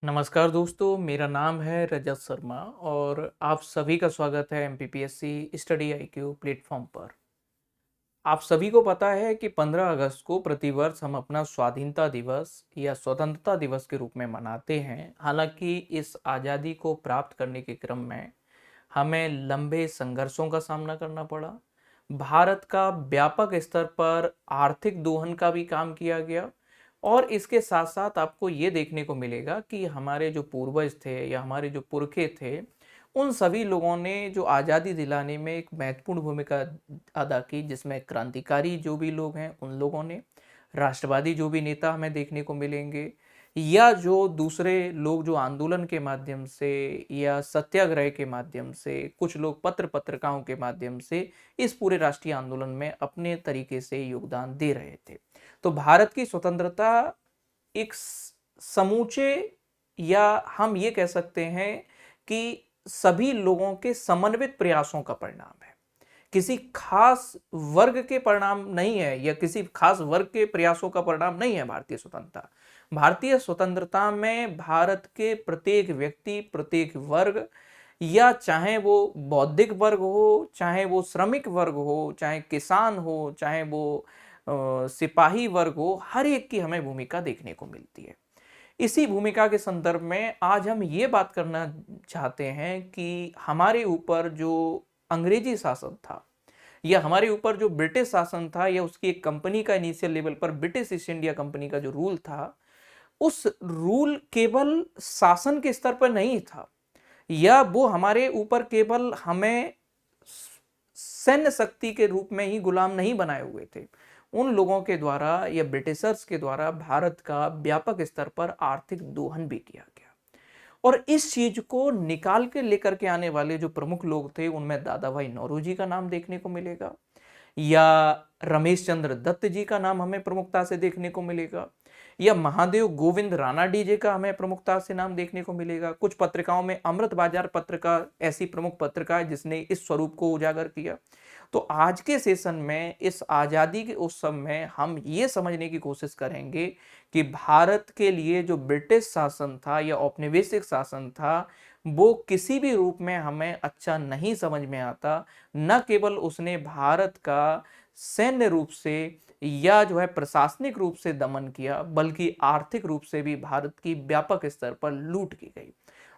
नमस्कार दोस्तों, मेरा नाम है रजत शर्मा और आप सभी का स्वागत है एमपीपीएससी स्टडी आईक्यू प्लेटफॉर्म पर। आप सभी को पता है कि 15 अगस्त को प्रतिवर्ष हम अपना स्वाधीनता दिवस या स्वतंत्रता दिवस के रूप में मनाते हैं। हालांकि इस आज़ादी को प्राप्त करने के क्रम में हमें लंबे संघर्षों का सामना करना पड़ा। भारत का व्यापक स्तर पर आर्थिक दोहन का भी काम किया गया और इसके साथ साथ आपको ये देखने को मिलेगा कि हमारे जो पूर्वज थे या हमारे जो पुरखे थे, उन सभी लोगों ने जो आज़ादी दिलाने में एक महत्वपूर्ण भूमिका अदा की, जिसमें क्रांतिकारी जो भी लोग हैं उन लोगों ने, राष्ट्रवादी जो भी नेता हमें देखने को मिलेंगे, या जो दूसरे लोग जो आंदोलन के माध्यम से या सत्याग्रह के माध्यम से, कुछ लोग पत्रिकाओं के माध्यम से इस पूरे राष्ट्रीय आंदोलन में अपने तरीके से योगदान दे रहे थे। तो भारत की स्वतंत्रता एक समूचे, या हम ये कह सकते हैं कि सभी लोगों के समन्वित प्रयासों का परिणाम है। किसी खास वर्ग के परिणाम नहीं है या किसी खास वर्ग के प्रयासों का परिणाम नहीं है भारतीय स्वतंत्रता। भारतीय स्वतंत्रता में भारत के प्रत्येक व्यक्ति, प्रत्येक वर्ग, या चाहे वो बौद्धिक वर्ग हो, चाहे वो श्रमिक वर्ग हो, चाहे किसान हो, चाहे वो सिपाही वर्ग हो, हर एक की हमें भूमिका देखने को मिलती है। इसी भूमिका के संदर्भ में आज हम ये बात करना चाहते हैं कि हमारे ऊपर जो अंग्रेजी शासन था या हमारे ऊपर जो ब्रिटिश शासन था या उसकी एक कंपनी का इनिशियल लेवल पर ब्रिटिश ईस्ट इंडिया कंपनी का जो रूल था, उस रूल केवल शासन के स्तर पर नहीं था, या वो हमारे ऊपर केवल हमें सैन्य शक्ति के रूप में ही गुलाम नहीं बनाए हुए थे। उन लोगों के द्वारा या ब्रिटिशर्स के द्वारा भारत का व्यापक स्तर पर आर्थिक दोहन भी किया गया। और इस चीज को निकाल के लेकर के आने वाले जो प्रमुख लोग थे, उनमें दादा भाई नौरोजी का नाम देखने को मिलेगा, या रमेश चंद्र दत्त जी का नाम हमें प्रमुखता से देखने को मिलेगा, या महादेव गोविंद रानाडी जी का हमें प्रमुखता से नाम देखने को मिलेगा। कुछ पत्रिकाओं में अमृत बाजार पत्रिका ऐसी प्रमुख पत्रिका है जिसने इस स्वरूप को उजागर किया। तो आज के सेशन में इस आजादी के उत्सव में हम ये समझने की कोशिश करेंगे कि भारत के लिए जो ब्रिटिश शासन था या औपनिवेशिक शासन था, वो किसी भी रूप में हमें अच्छा नहीं समझ में आता। न केवल उसने भारत का सैन्य रूप से या जो है प्रशासनिक रूप से दमन किया, बल्कि आर्थिक रूप से भी भारत की व्यापक स्तर पर लूट की गई।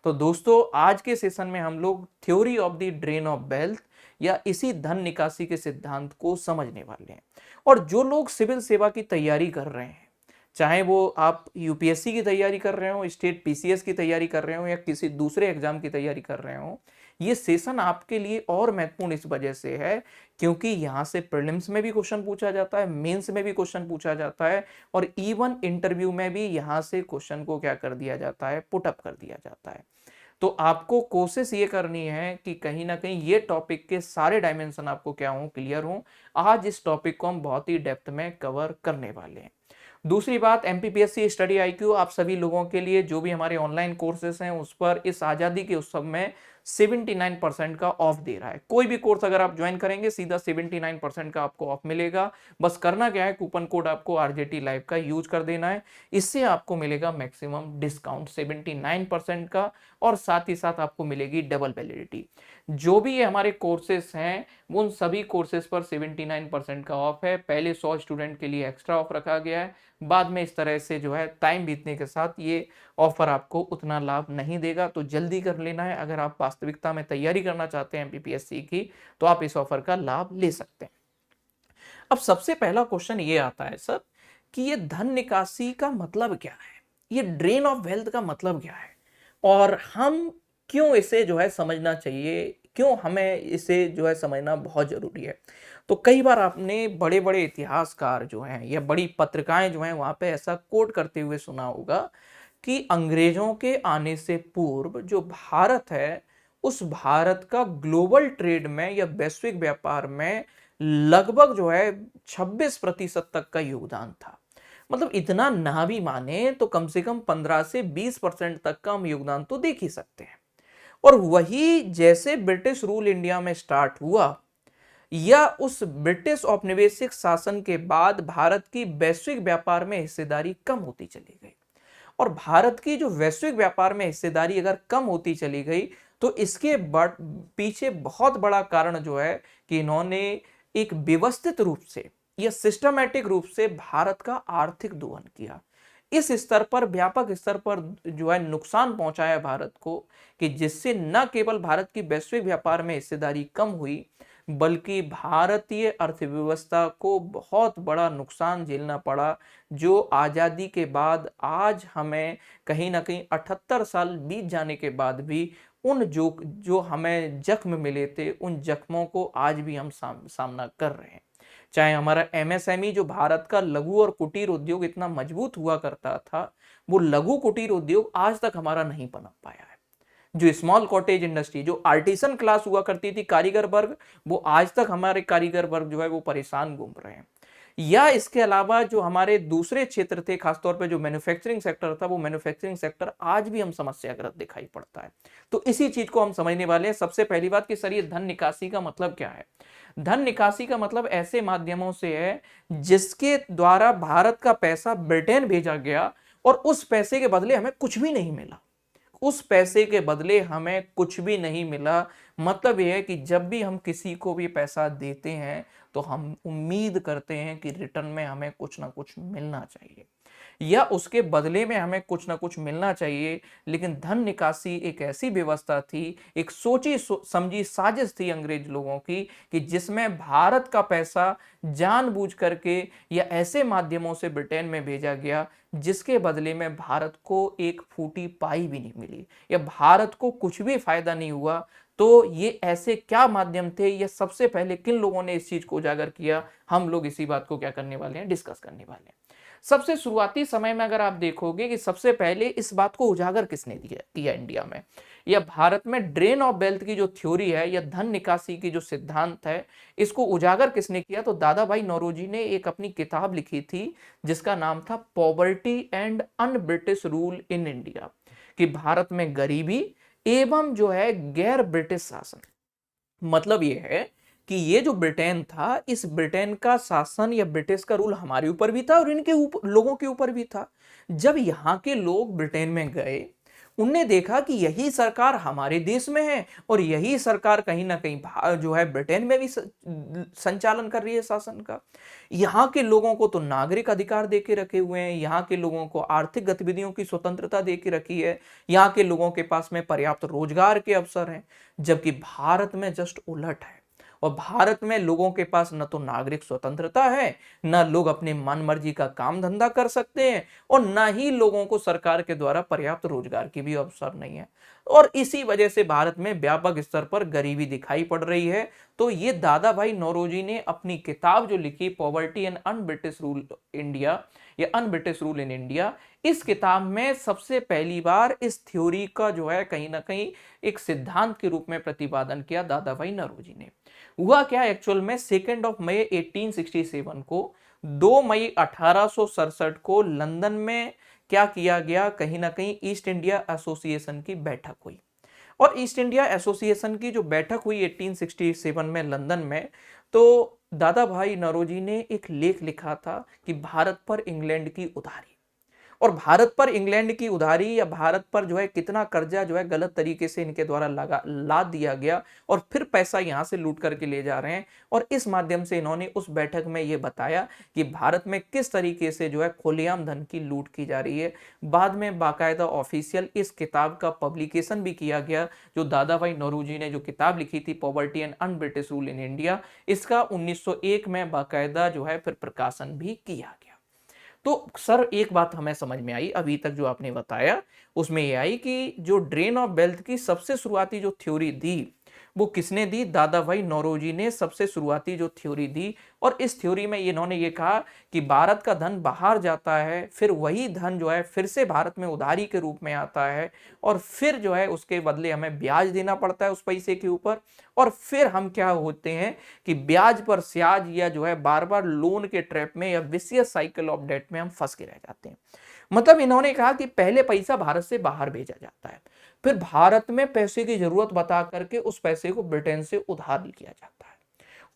तो दोस्तों, आज के सेशन में हम लोग theory of the drain of wealth या इसी धन निकासी के सिद्धांत को समझने वाले हैं। और जो लोग सिविल सेवा की तैयारी कर रहे हैं, चाहे वो आप यूपीएससी की तैयारी कर रहे हो, स्टेट पीसीएस की तैयारी कर रहे हो, या किसी दूसरे एग्जाम की तैयारी कर रहे हो, ये सेशन आपके लिए और महत्वपूर्ण इस वजह से है क्योंकि यहाँ से प्रीलिम्स में भी क्वेश्चन पूछा जाता है, मेंस में भी क्वेश्चन पूछा जाता है, और इवन इंटरव्यू में भी यहाँ से क्वेश्चन को क्या कर दिया जाता है, पुटअप कर दिया जाता है। तो आपको कोशिश ये करनी है कि कहीं ना कहीं ये टॉपिक के सारे डायमेंशन आपको क्या हो, क्लियर हो। आज इस टॉपिक को हम बहुत ही डेप्थ में कवर करने वाले हैं। दूसरी बात, एमपीपीएससी स्टडी आईक्यू आप सभी लोगों के लिए जो भी हमारे ऑनलाइन कोर्सेज हैं उस पर इस आज़ादी के उत्सव में 79% का ऑफ दे रहा है। कोई भी कोर्स अगर आप ज्वाइन करेंगे सीधा 79% का आपको ऑफ मिलेगा। बस करना क्या है, कूपन कोड आपको आरजेटी लाइव का यूज कर देना है। इससे आपको मिलेगा मैक्सिमम डिस्काउंट 79% का, और साथ ही साथ आपको मिलेगी डबल वैलिडिटी। जो भी ये हमारे कोर्सेस हैं उन सभी कोर्सेज पर 79% का ऑफ है। पहले 100 स्टूडेंट के लिए एक्स्ट्रा ऑफ रखा गया है, बाद में इस तरह से जो है टाइम बीतने के साथ ये ऑफर आपको उतना लाभ नहीं देगा। तो जल्दी कर लेना है। अगर आप वास्तविकता में तैयारी करना चाहते हैं एमपीपीएससी की, तो आप इस ऑफर का लाभ ले सकते हैं। अब सबसे पहला क्वेश्चन ये आता है सर कि ये धन निकासी का मतलब क्या है, ये ड्रेन ऑफ वेल्थ का मतलब क्या है, और हम क्यों इसे जो है समझना चाहिए, क्यों हमें इसे जो है समझना बहुत जरूरी है। तो कई बार आपने बड़े बड़े इतिहासकार जो हैं या बड़ी पत्रिकाएं जो हैं वहां पे ऐसा कोट करते हुए सुना होगा कि अंग्रेजों के आने से पूर्व जो भारत है, उस भारत का ग्लोबल ट्रेड में या वैश्विक व्यापार में लगभग जो है 26% तक का योगदान था। मतलब इतना ना भी माने तो कम से कम 15 से 20% तक का हम योगदान तो देख ही सकते हैं। और वही जैसे ब्रिटिश रूल इंडिया में स्टार्ट हुआ या उस ब्रिटिश औपनिवेशिक शासन के बाद भारत की वैश्विक व्यापार में हिस्सेदारी कम होती चली गई। और भारत की जो वैश्विक व्यापार में हिस्सेदारी अगर कम होती चली गई, तो इसके पीछे बहुत बड़ा कारण जो है कि इन्होंने एक व्यवस्थित रूप से या सिस्टमैटिक रूप से भारत का आर्थिक दोहन किया। इस स्तर पर, व्यापक स्तर पर जो है नुकसान पहुंचाया भारत को, कि जिससे न केवल भारत की वैश्विक व्यापार में हिस्सेदारी कम हुई, बल्कि भारतीय अर्थव्यवस्था को बहुत बड़ा नुकसान झेलना पड़ा, जो आज़ादी के बाद आज हमें कहीं ना कहीं 78 साल बीत जाने के बाद भी उन जो जो हमें जख्म मिले थे, उन जख्मों को आज भी हम सामना कर रहे हैं। चाहे हमारा एमएसएमई, जो भारत का लघु और कुटीर उद्योग इतना मजबूत हुआ करता था, वो लघु कुटीर उद्योग आज तक हमारा नहीं पनप पाया है। जो स्मॉल कॉटेज इंडस्ट्री, जो आर्टिसन क्लास हुआ करती थी, कारीगर वर्ग, वो आज तक हमारे कारीगर वर्ग जो है वो परेशान घूम रहे हैं। या इसके अलावा जो हमारे दूसरे क्षेत्र थे, खासतौर पे जो मैन्युफैक्चरिंग सेक्टर था, वो मैन्युफैक्चरिंग सेक्टर आज भी हम समस्याग्रस्त दिखाई पड़ता है। तो इसी चीज को हम समझने वाले हैं। सबसे पहली बात कि सर, ये धन निकासी का मतलब क्या है? धन निकासी का मतलब ऐसे माध्यमों से है जिसके द्वारा भारत का पैसा ब्रिटेन भेजा गया और उस पैसे के बदले हमें कुछ भी नहीं मिला। उस पैसे के बदले हमें कुछ भी नहीं मिला। मतलब यह है कि जब भी हम किसी को भी पैसा देते हैं, तो हम उम्मीद करते हैं कि रिटर्न में हमें कुछ ना कुछ मिलना चाहिए, या उसके बदले में हमें कुछ ना कुछ मिलना चाहिए। लेकिन धन निकासी एक ऐसी व्यवस्था थी, एक सोची समझी साजिश थी अंग्रेज लोगों की, कि जिसमें भारत का पैसा जानबूझ करके या ऐसे माध्यमों से ब्रिटेन में भेजा गया जिसके बदले में भारत को एक फूटी पाई भी नहीं मिली, या भारत को कुछ भी फायदा नहीं हुआ। तो ये ऐसे क्या माध्यम थे, या सबसे पहले किन लोगों ने इस चीज को उजागर किया, हम लोग इसी बात को क्या करने वाले हैं, डिस्कस करने वाले हैं। सबसे शुरुआती समय में अगर आप देखोगे कि सबसे पहले इस बात को उजागर किसने किया इंडिया में या भारत में, ड्रेन ऑफ वेल्थ की जो थ्योरी है या धन निकासी की जो सिद्धांत है, इसको उजागर किसने किया? तो दादा भाई नौरोजी ने एक अपनी किताब लिखी थी जिसका नाम था poverty and un British rule in India, कि भारत में गरीबी एवं जो है गैर ब्रिटिश शासन। मतलब ये है कि ये जो ब्रिटेन था, इस ब्रिटेन का शासन या ब्रिटिश का रूल हमारे ऊपर भी था और इनके लोगों के ऊपर भी था। जब यहाँ के लोग ब्रिटेन में गए, उनने देखा कि यही सरकार हमारे देश में है और यही सरकार कहीं ना कहीं जो है ब्रिटेन में भी संचालन कर रही है शासन का। यहाँ के लोगों को तो नागरिक अधिकार दे के रखे हुए हैं, यहाँ के लोगों को आर्थिक गतिविधियों की स्वतंत्रता दे के रखी है, यहाँ के लोगों के पास में पर्याप्त रोजगार के अवसर हैं। जबकि भारत में जस्ट उलट है, और भारत में लोगों के पास न तो नागरिक स्वतंत्रता है, न लोग अपने मन मर्जी का काम धंधा कर सकते हैं, और न ही लोगों को सरकार के द्वारा पर्याप्त रोजगार की भी अवसर नहीं है। और इसी वजह से भारत में व्यापक स्तर पर गरीबी दिखाई पड़ रही है। तो ये दादा भाई नौरोजी ने अपनी किताब जो लिखी, poverty and un British rule India या un British rule in India, इस किताब में सबसे पहली बार इस थ्योरी का जो है कहीं ना कहीं एक सिद्धांत के रूप में प्रतिपादन किया दादा भाई नौरोजी ने। हुआ क्या एक्चुअल में, 2 मई 1867 को, 2 मई 1867 को लंदन में क्या किया गया, कहीं ना कहीं ईस्ट इंडिया एसोसिएशन की बैठक हुई। और ईस्ट इंडिया एसोसिएशन की जो बैठक हुई 1867 में लंदन में, तो दादा भाई नौरोजी ने एक लेख लिखा था कि भारत पर इंग्लैंड की उधारी, और भारत पर इंग्लैंड की उधारी या भारत पर जो है कितना कर्जा जो है गलत तरीके से इनके द्वारा लाद दिया गया, और फिर पैसा यहां से लूट करके ले जा रहे हैं। और इस माध्यम से इन्होंने उस बैठक में यह बताया कि भारत में किस तरीके से जो है खुलेआम धन की लूट की जा रही है। बाद में बाकायदा ऑफिशियल इस किताब का पब्लिकेशन भी किया गया, जो दादा भाई नौरोजी ने जो किताब लिखी थी poverty and un British rule in India, इसका 1901 में बाकायदा जो है फिर प्रकाशन भी किया गया। तो सर, एक बात हमें समझ में आई अभी तक जो आपने बताया, उसमें यह आई कि जो ड्रेन ऑफ वेल्थ की सबसे शुरुआती जो थ्योरी दी, वो किसने दी? दादा भाई नौरोजी ने सबसे शुरुआती जो थ्योरी दी। और इस थ्योरी में इन्होंने ये कहा कि भारत का धन बाहर जाता है, फिर वही धन जो है फिर से भारत में उधारी के रूप में आता है, और फिर जो है उसके बदले हमें ब्याज देना पड़ता है उस पैसे के ऊपर, और फिर हम क्या होते हैं कि ब्याज पर ब्याज या जो है बार बार लोन के ट्रैप में या विशियस साइकिल ऑफ डेट में हम फंस के रह जाते हैं। मतलब इन्होंने कहा कि पहले पैसा भारत से बाहर भेजा जाता है, फिर भारत में पैसे की जरूरत बता करके उस पैसे को ब्रिटेन से उधार लिया जाता है,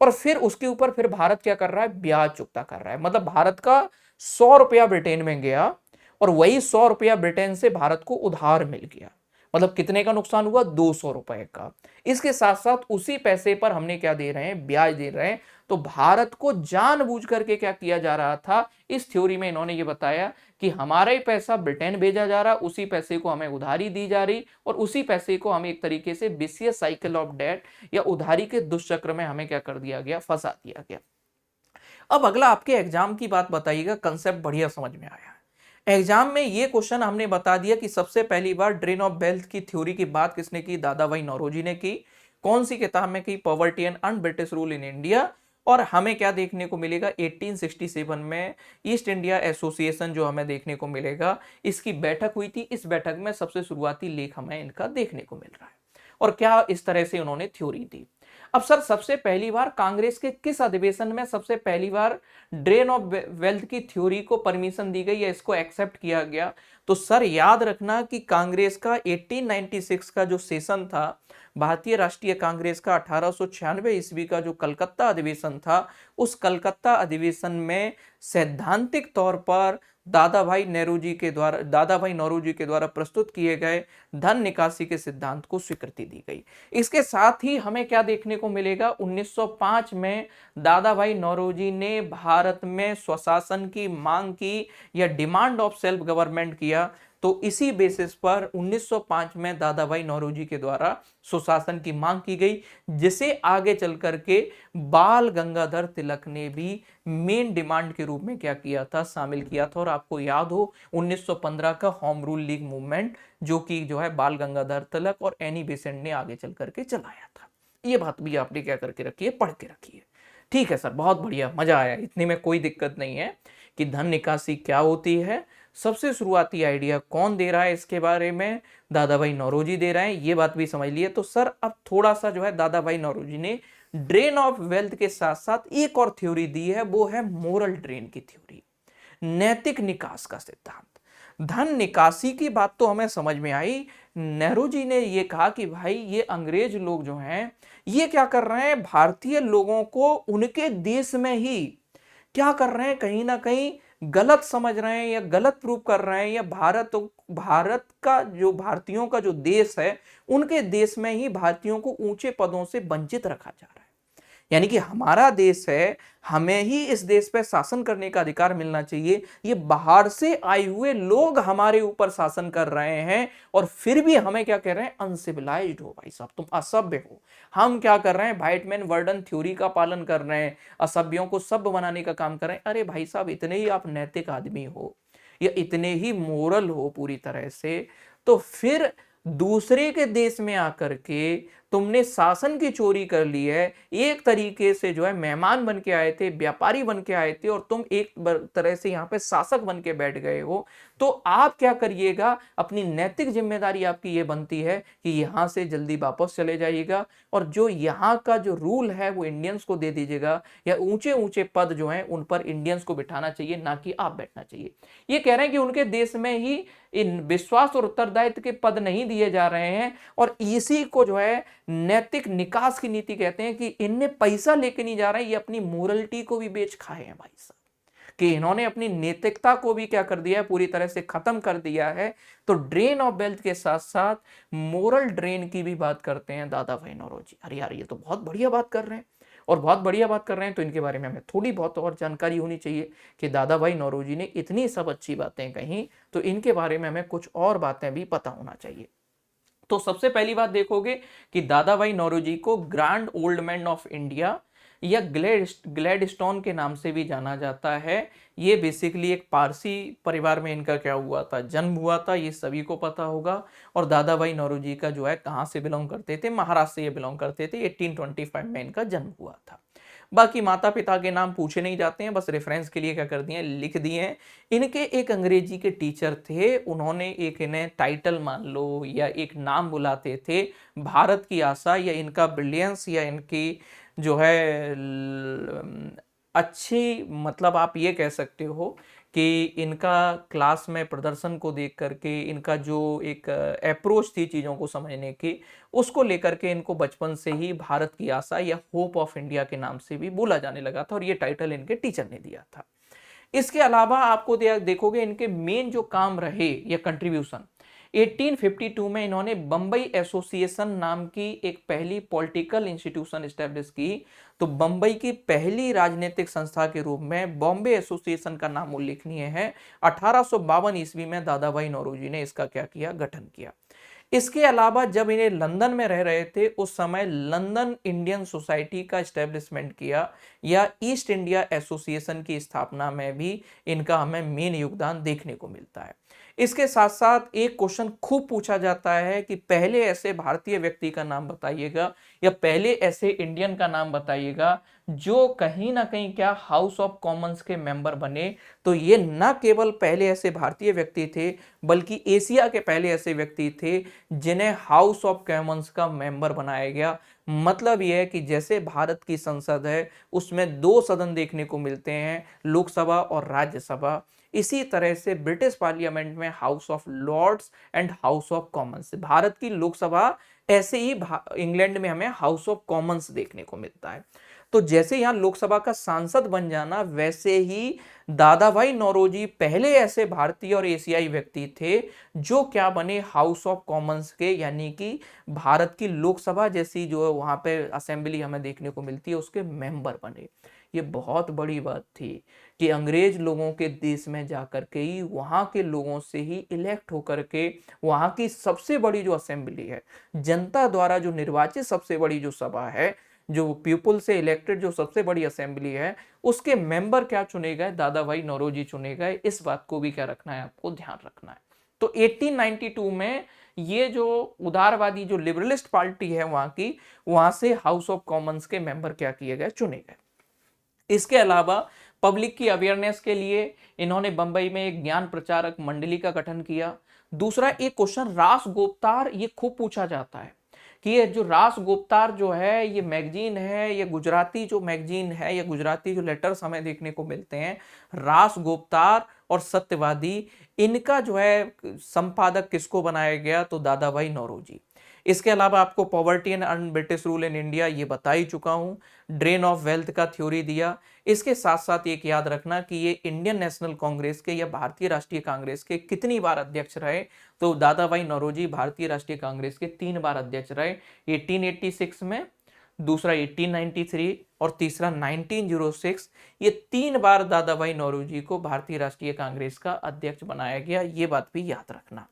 और फिर उसके ऊपर फिर भारत क्या कर रहा है? ब्याज चुकता कर रहा है। मतलब भारत का 100 रुपया ब्रिटेन में गया, और वही 100 रुपया ब्रिटेन से भारत को उधार मिल गया। मतलब कितने का नुकसान हुआ? 200 रुपए का। इसके साथ साथ उसी पैसे पर हमने क्या दे रहे हैं? ब्याज दे रहे हैं। तो भारत को जानबूझ करके क्या किया जा रहा था? इस थ्योरी में इन्होंने ये बताया कि हमारा ही पैसा ब्रिटेन भेजा जा रहा, उसी पैसे को हमें उधारी दी जा रही और उसी पैसे को हमें एक तरीके से विशियस साइकिल ऑफ डेट या उधारी के दुष्चक्र में हमें क्या कर दिया गया? फंसा दिया गया। अब अगला आपके एग्जाम की बात बताइएगा, कंसेप्ट बढ़िया समझ में आया। एग्जाम में ये क्वेश्चन हमने बता दिया कि सबसे पहली बार ड्रेन ऑफ वेल्थ की थ्योरी की बात किसने की? दादा भाई नौरोजी ने की। कौन सी किताब में की? Poverty and un British rule in India. और हमें क्या देखने को मिलेगा? 1867 में ईस्ट इंडिया एसोसिएशन जो हमें देखने को मिलेगा, इसकी बैठक हुई थी। इस बैठक में सबसे शुरुआती लेख हमें इनका देखने को मिल रहा है और क्या इस तरह से उन्होंने थ्योरी दी। अब सर सबसे पहली बार कांग्रेस के किस अधिवेशन में सबसे पहली बार ड्रेन ऑफ वेल्थ की थ्योरी को परमिशन दी गई या इसको एक्सेप्ट किया गया? तो सर याद रखना कि कांग्रेस का 1896 का जो सेशन था, भारतीय राष्ट्रीय कांग्रेस का 1896 ईस्वी का जो कलकत्ता अधिवेशन था, उस कलकत्ता अधिवेशन में सैद्धांतिक तौर पर दादा भाई नौरोजी के द्वारा प्रस्तुत किए गए धन निकासी के सिद्धांत को स्वीकृति दी गई। इसके साथ ही हमें क्या देखने को मिलेगा? 1905 में दादा भाई नौरोजी ने भारत में स्वशासन की मांग की या डिमांड ऑफ सेल्फ गवर्नमेंट किया। तो इसी बेसिस पर 1905 में दादा भाई नौरोजी के द्वारा सुशासन की मांग की गई, जिसे आगे चल करके बाल गंगाधर तिलक ने भी मेन डिमांड के रूप में क्या किया था? शामिल किया था। और आपको याद हो 1915 का होम रूल लीग मूवमेंट जो है बाल गंगाधर तिलक और एनी बेसेंट ने आगे चल करके चलाया था। ये बात भी आपने क्या करके रखी है? पढ़ के रखी है। ठीक है सर, बहुत बढ़िया, मजा आया। इतने में कोई दिक्कत नहीं है कि धन निकासी क्या होती है। सबसे शुरुआती आइडिया कौन दे रहा है इसके बारे में? दादा भाई नौरोजी दे रहे हैं, ये बात भी समझ लिए। तो सर अब थोड़ा सा दादा भाई नौरोजी ने ड्रेन ऑफ वेल्थ के साथ साथ एक और थ्योरी दी है, वो है मोरल ड्रेन की थ्योरी, नैतिक निकास का सिद्धांत। धन निकासी की बात तो हमें समझ में आई। नेहरू जी ने ये कहा कि भाई ये अंग्रेज लोग जो हैं ये क्या कर रहे हैं? भारतीय लोगों को उनके देश में ही क्या कर रहे हैं? कहीं ना कहीं गलत समझ रहे हैं या गलत प्रूव कर रहे हैं, या भारत का जो भारतीयों का जो देश है, उनके देश में ही भारतीयों को ऊंचे पदों से वंचित रखा जा रहा है। यानी कि हमारा देश है, हमें ही इस देश पे शासन करने का अधिकार मिलना चाहिए। ये बाहर से आए हुए लोग हमारे ऊपर शासन कर रहे हैं और फिर भी हमें क्या कह रहे हैं? अनसिविलाइज्ड हो भाई साहब, तुम असभ्य हो। हम क्या कर रहे हैं? वाइटमैन वर्डन थ्योरी का पालन कर रहे हैं, असभ्यों को सभ्य बनाने का काम कर रहे हैं। अरे भाई साहब, इतने ही आप नैतिक आदमी हो या इतने ही मोरल हो पूरी तरह से, तो फिर दूसरे के देश में आकर के तुमने शासन की चोरी कर ली है। एक तरीके से मेहमान बन के आए थे, व्यापारी बन के आए थे, और तुम एक तरह से यहाँ पे शासक बन के बैठ गए हो। तो आप क्या करिएगा? अपनी नैतिक जिम्मेदारी आपकी ये बनती है कि यहाँ से जल्दी वापस चले जाइएगा और जो यहाँ का जो रूल है वो इंडियंस को दे दीजिएगा, या ऊंचे ऊंचे पद जो हैं उन पर इंडियंस को बिठाना चाहिए, ना कि आप बैठना चाहिए। ये कह रहे हैं कि उनके देश में ही इन विश्वास और उत्तरदायित्व के पद नहीं दिए जा रहे हैं, और इसी को नैतिक निकास की नीति कहते हैं कि इनने पैसा लेके नहीं जा रहे हैं, ये अपनी मोरलिटी को भी बेच खाए हैं भाई साहब, कि इन्होंने अपनी नैतिकता को भी क्या कर दिया है? पूरी तरह से खत्म कर दिया है। तो ड्रेन ऑफ वेल्थ के साथ साथ मोरल ड्रेन की भी बात करते हैं दादा भाई नौरोजी। अरे यार, ये तो बहुत बढ़िया बात कर रहे हैं, और बहुत बढ़िया बात कर रहे हैं। तो इनके बारे में हमें थोड़ी बहुत और जानकारी होनी चाहिए कि दादा भाई नौरोजी ने इतनी सब अच्छी बातें कही, तो इनके बारे में हमें कुछ और बातें भी पता होना चाहिए। तो सबसे पहली बात देखोगे कि दादा भाई नौरोजी को grand old man of India या ग्लैडस्टोन के नाम से भी जाना जाता है। ये बेसिकली एक पारसी परिवार में इनका क्या हुआ था? जन्म हुआ था, ये सभी को पता होगा। और दादा भाई नौरोजी का कहाँ से बिलोंग करते थे? महाराष्ट्र से ये बिलोंग करते थे। 1825 में इनका जन्म हुआ था। बाकी माता पिता के नाम पूछे नहीं जाते हैं, बस रेफरेंस के लिए क्या कर दिए? लिख दिए हैं। इनके एक अंग्रेजी के टीचर थे, उन्होंने एक इन्हें टाइटल मान लो या एक नाम बुलाते थे, भारत की आशा, या इनका ब्रिलियंस, या इनकी अच्छी, मतलब आप ये कह सकते हो कि इनका क्लास में प्रदर्शन को देख करके इनका जो एक अप्रोच थी चीज़ों को समझने की, उसको लेकर के इनको बचपन से ही भारत की आशा या होप ऑफ इंडिया के नाम से भी बोला जाने लगा था, और ये टाइटल इनके टीचर ने दिया था। इसके अलावा आपको देखोगे इनके मेन जो काम रहे या कंट्रीब्यूशन, 1852 में इन्होंने बंबई एसोसिएशन नाम की एक पहली पॉलिटिकल इंस्टीट्यूशन एस्टेब्लिश की। तो बंबई की पहली राजनीतिक संस्था के रूप में बॉम्बे एसोसिएशन का नाम उल्लेखनीय है। 1852 ईस्वी में दादा भाई नौरोजी ने इसका क्या किया, गठन किया। इसके अलावा जब इन्हें लंदन में रह रहे थे उस समय लंदन इंडियन सोसाइटी का एस्टेब्लिशमेंट किया या ईस्ट इंडिया एसोसिएशन की स्थापना में भी इनका हमें मेन योगदान देखने को मिलता है। इसके साथ साथ एक क्वेश्चन खूब पूछा जाता है कि पहले ऐसे भारतीय व्यक्ति का नाम बताइएगा या पहले ऐसे इंडियन का नाम बताइएगा जो कहीं ना कहीं क्या हाउस ऑफ कॉमन्स के मेंबर बने। तो ये न केवल पहले ऐसे भारतीय व्यक्ति थे बल्कि एशिया के पहले ऐसे व्यक्ति थे जिन्हें हाउस ऑफ कॉमन्स का मेंबर बनाया गया। मतलब यह है कि जैसे भारत की संसद है उसमें दो सदन देखने को मिलते हैं, लोकसभा और राज्यसभा, इसी तरह से ब्रिटिश पार्लियामेंट में House of Lords and House of Commons. Bharat की लोकसभा ऐसे ही इंग्लैंड में हमें हाउस ऑफ कॉमन्स देखने को मिलता है। तो जैसे यहां लोकसभा का सांसद बन जाना वैसे ही दादा भाई नौरोजी पहले ऐसे भारतीय और एशियाई व्यक्ति थे जो क्या बने, हाउस ऑफ कॉमन्स के, यानी कि भारत की लोकसभा जैसी जो वहां पे असेंबली हमें देखने को मिलती है उसके मेंबर बने। ये बहुत बड़ी बात थी कि अंग्रेज लोगों के देश में जाकर के ही वहां के लोगों से ही इलेक्ट होकर के वहां की सबसे बड़ी जो असेंबली है, जनता द्वारा जो निर्वाचित सबसे बड़ी जो सभा है, जो पीपुल से इलेक्टेड जो सबसे बड़ी असेंबली है, उसके मेंबर क्या चुने गए, दादा भाई नौरोजी चुने गए। इस बात को भी क्या रखना है, आपको ध्यान रखना है। तो 1892 में ये जो उदारवादी जो लिबरलिस्ट पार्टी है वहां की, वहां से हाउस ऑफ कॉमन्स के मेंबर क्या किए गए, चुने गए। इसके अलावा पब्लिक की अवेयरनेस के लिए इन्होंने बंबई में एक ज्ञान प्रचारक मंडली का गठन किया। दूसरा एक क्वेश्चन रास गोपतार, ये खूब पूछा जाता है कि ये जो रास गोपतार जो है ये मैगजीन है, ये गुजराती जो मैगजीन है या गुजराती जो लेटर्स हमें देखने को मिलते हैं, रास गोपतार और सत्यवादी, इनका जो है संपादक किसको बनाया गया, तो दादा भाई नौरोजी। इसके अलावा आपको poverty and un British rule in India ये बता ही चुका हूं, ड्रेन ऑफ वेल्थ का थ्योरी दिया। इसके साथ साथ एक याद रखना कि ये इंडियन नेशनल कांग्रेस के या भारतीय राष्ट्रीय कांग्रेस के कितनी बार अध्यक्ष रहे, तो दादा भाई नौरोजी भारतीय राष्ट्रीय कांग्रेस के 3 बार अध्यक्ष रहे, 1886 में, दूसरा 1893 और तीसरा 1906। ये 3 बार दादा भाई नौरोजी को भारतीय राष्ट्रीय कांग्रेस का अध्यक्ष बनाया गया, ये बात भी याद रखना।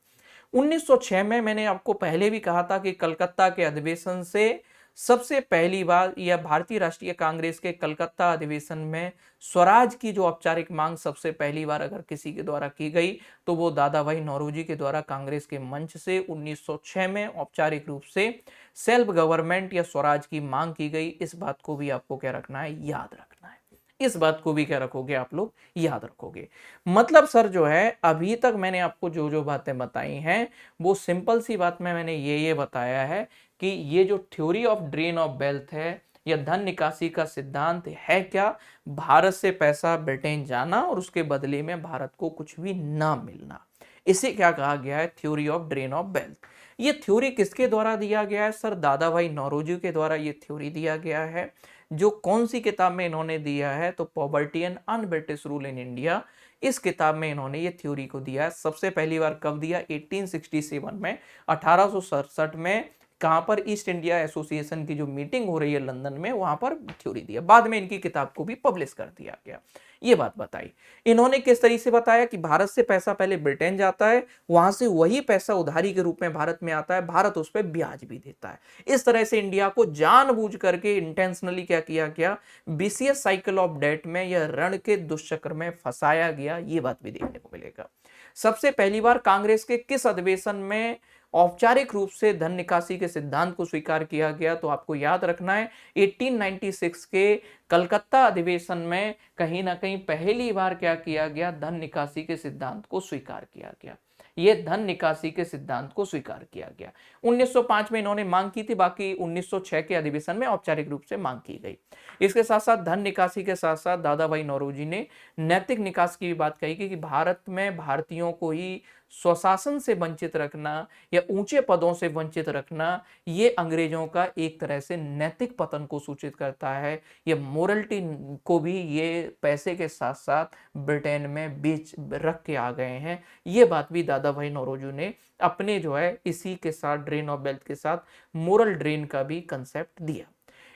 1906 में मैंने आपको पहले भी कहा था कि कलकत्ता के अधिवेशन से सबसे पहली बार या भारतीय राष्ट्रीय कांग्रेस के कलकत्ता अधिवेशन में स्वराज की जो औपचारिक मांग सबसे पहली बार अगर किसी के द्वारा की गई तो वो दादा भाई नौरोजी के द्वारा कांग्रेस के मंच से 1906 में औपचारिक रूप से सेल्फ गवर्नमेंट या स्वराज की मांग की गई। इस बात को भी आपको क्या रखना है, याद रखना है। इस बात को भी क्या रखोगे, आप लोग याद रखोगे। मतलब सर जो है अभी तक मैंने आपको जो जो बातें बताई हैं वो सिंपल सी बात में मैंने ये बताया है कि ये जो theory of drain of wealth है या धन निकासी का सिद्धांत है क्या, भारत से पैसा ब्रिटेन जाना और उसके बदले में भारत को कुछ भी ना मिलना, इसे क्या कहा गया है, theory of drain of wealth. ये थ्योरी किसके द्वारा दिया गया है सर, दादा भाई नौरोजी के द्वारा ये थ्योरी दिया गया है। जो कौन सी किताब में इन्होंने दिया है, तो poverty and un British rule in India, इस किताब में इन्होंने ये थ्योरी को दिया है। सबसे पहली बार कब दिया, 1867 में, 1867 में, कहां पर, ईस्ट इंडिया एसोसिएशन की जो मीटिंग हो रही है लंदन में, वहां पर थ्योरी दिया। बाद में इनकी किताब को भी पब्लिश कर दिया गया। ये बात बताई इन्होंने। किस तरीके से बताया कि भारत से पैसा पहले ब्रिटेन जाता है, वहां से वही पैसा उधारी के रूप में भारत में आता है, भारत उस पर ब्याज भी देता है। इस तरह से इंडिया को जानबूझ करके इंटेंशनली क्या किया गया, विशियस साइकिल ऑफ डेट में या ऋण के दुष्चक्र में फंसाया गया। ये बात भी देखने को मिलेगा। सबसे पहली बार कांग्रेस के किस अधिवेशन में औपचारिक रूप से धन निकासी के सिद्धांत को स्वीकार किया गया, तो आपको याद रखना है 1896 के कलकत्ता अधिवेशन में कहीं ना कहीं पहली बार क्या किया गया, धन निकासी के सिद्धांत को स्वीकार किया गया। यह धन निकासी के सिद्धांत को स्वीकार किया गया। 1905 में इन्होंने मांग की थी, बाकी 1906 के अधिवेशन में औपचारिक रूप से मांग की गई। इसके साथ साथ धन निकासी के साथ साथ दादा भाई नौरोजी ने नैतिक निकास की भी बात कही कि भारत में भारतीयों को ही स्वशासन से वंचित रखना या ऊंचे पदों से वंचित रखना, ये अंग्रेजों का एक तरह से नैतिक पतन को सूचित करता है। ये मोरलिटी को भी ये पैसे के साथ साथ ब्रिटेन में बीच रख के आ गए हैं। ये बात भी दादा भाई नौरोजी ने अपने जो है इसी के साथ ड्रेन ऑफ वेल्थ के साथ मोरल ड्रेन का भी कंसेप्ट दिया।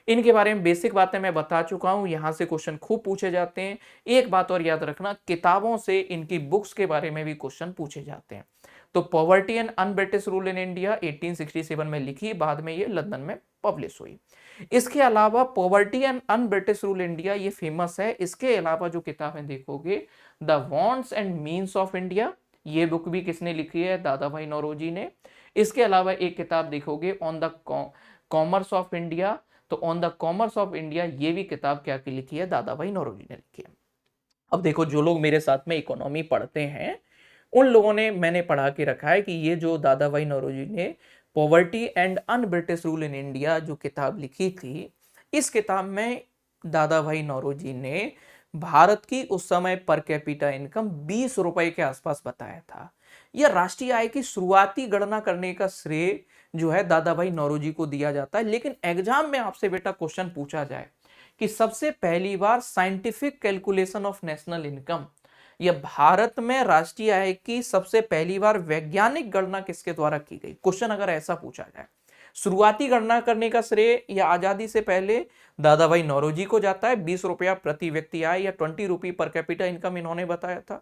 इनके बारे में बेसिक बातें मैं बता चुका हूं, यहां से क्वेश्चन खूब पूछे जाते हैं। एक बात और याद रखना, किताबों से इनकी बुक्स के बारे में भी क्वेश्चन पूछे जाते हैं। तो poverty and un British rule in India 1867 में लिखी, बाद में ये लंदन में पब्लिश हुई। इसके अलावा poverty and un British rule India ये फेमस है। इसके अलावा जो किताबें देखोगे, the wants and means of India, ये बुक भी किसने लिखी है? दादा भाई नौरोजी ने। इसके अलावा एक किताब देखोगे on the commerce of India, तो on the commerce of India ये भी किताब क्या की लिखी है? दादा भाई नौरोजी ने लिखी है। अब देखो, जो लोग मेरे साथ में इकोनॉमी पढ़ते हैं उन लोगों ने, मैंने पढ़ा के रखा है कि ये जो दादा भाई नौरोजी ने poverty and un British rule in India जो किताब लिखी थी, इस किताब में दादा भाई नौरोजी ने भारत की उस समय पर कैपिटा इनकम 20 रुपए के आसपास बताया था। यह राष्ट्रीय आय की शुरुआती गणना करने का श्रेय जो है दादा भाई नौरोजी को दिया जाता है। लेकिन एग्जाम में आपसे बेटा क्वेश्चन पूछा जाए कि सबसे पहली बार scientific calculation of national income, यह भारत में राष्ट्रीय आय की सबसे पहली बार वैज्ञानिक गणना किसके द्वारा की गई? क्वेश्चन अगर ऐसा पूछा जाए, शुरुआती गणना करने का श्रेय या आजादी से पहले दादा भाई नौरोजी को जाता है। 20 रुपया प्रति व्यक्ति आय या 20 रुपये पर कैपिटा इनकम इन्होंने बताया था।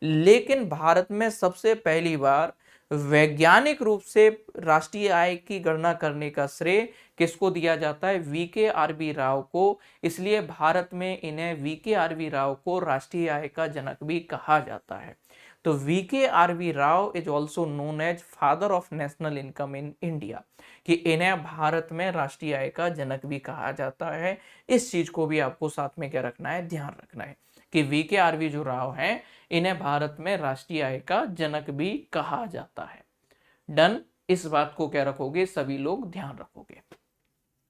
लेकिन भारत में सबसे पहली बार वैज्ञानिक रूप से राष्ट्रीय आय की गणना करने का श्रेय किसको दिया जाता है? वीके आरबी राव को। इसलिए भारत में इन्हें वीके आरबी राव को राष्ट्रीय आय का जनक भी कहा जाता है। तो V K R B Rao is also known as father of national income in India, कि इन्हें भारत में राष्ट्रीय आय का जनक भी कहा जाता है। इस चीज को भी आपको साथ में क्या रखना है? ध्यान रखना है कि वीके आरबी जो राव हैं, इन्हें भारत में राष्ट्रीय आय का जनक भी कहा जाता है। डन? इस बात को क्या रखोगे? सभी लोग ध्यान रखोगे।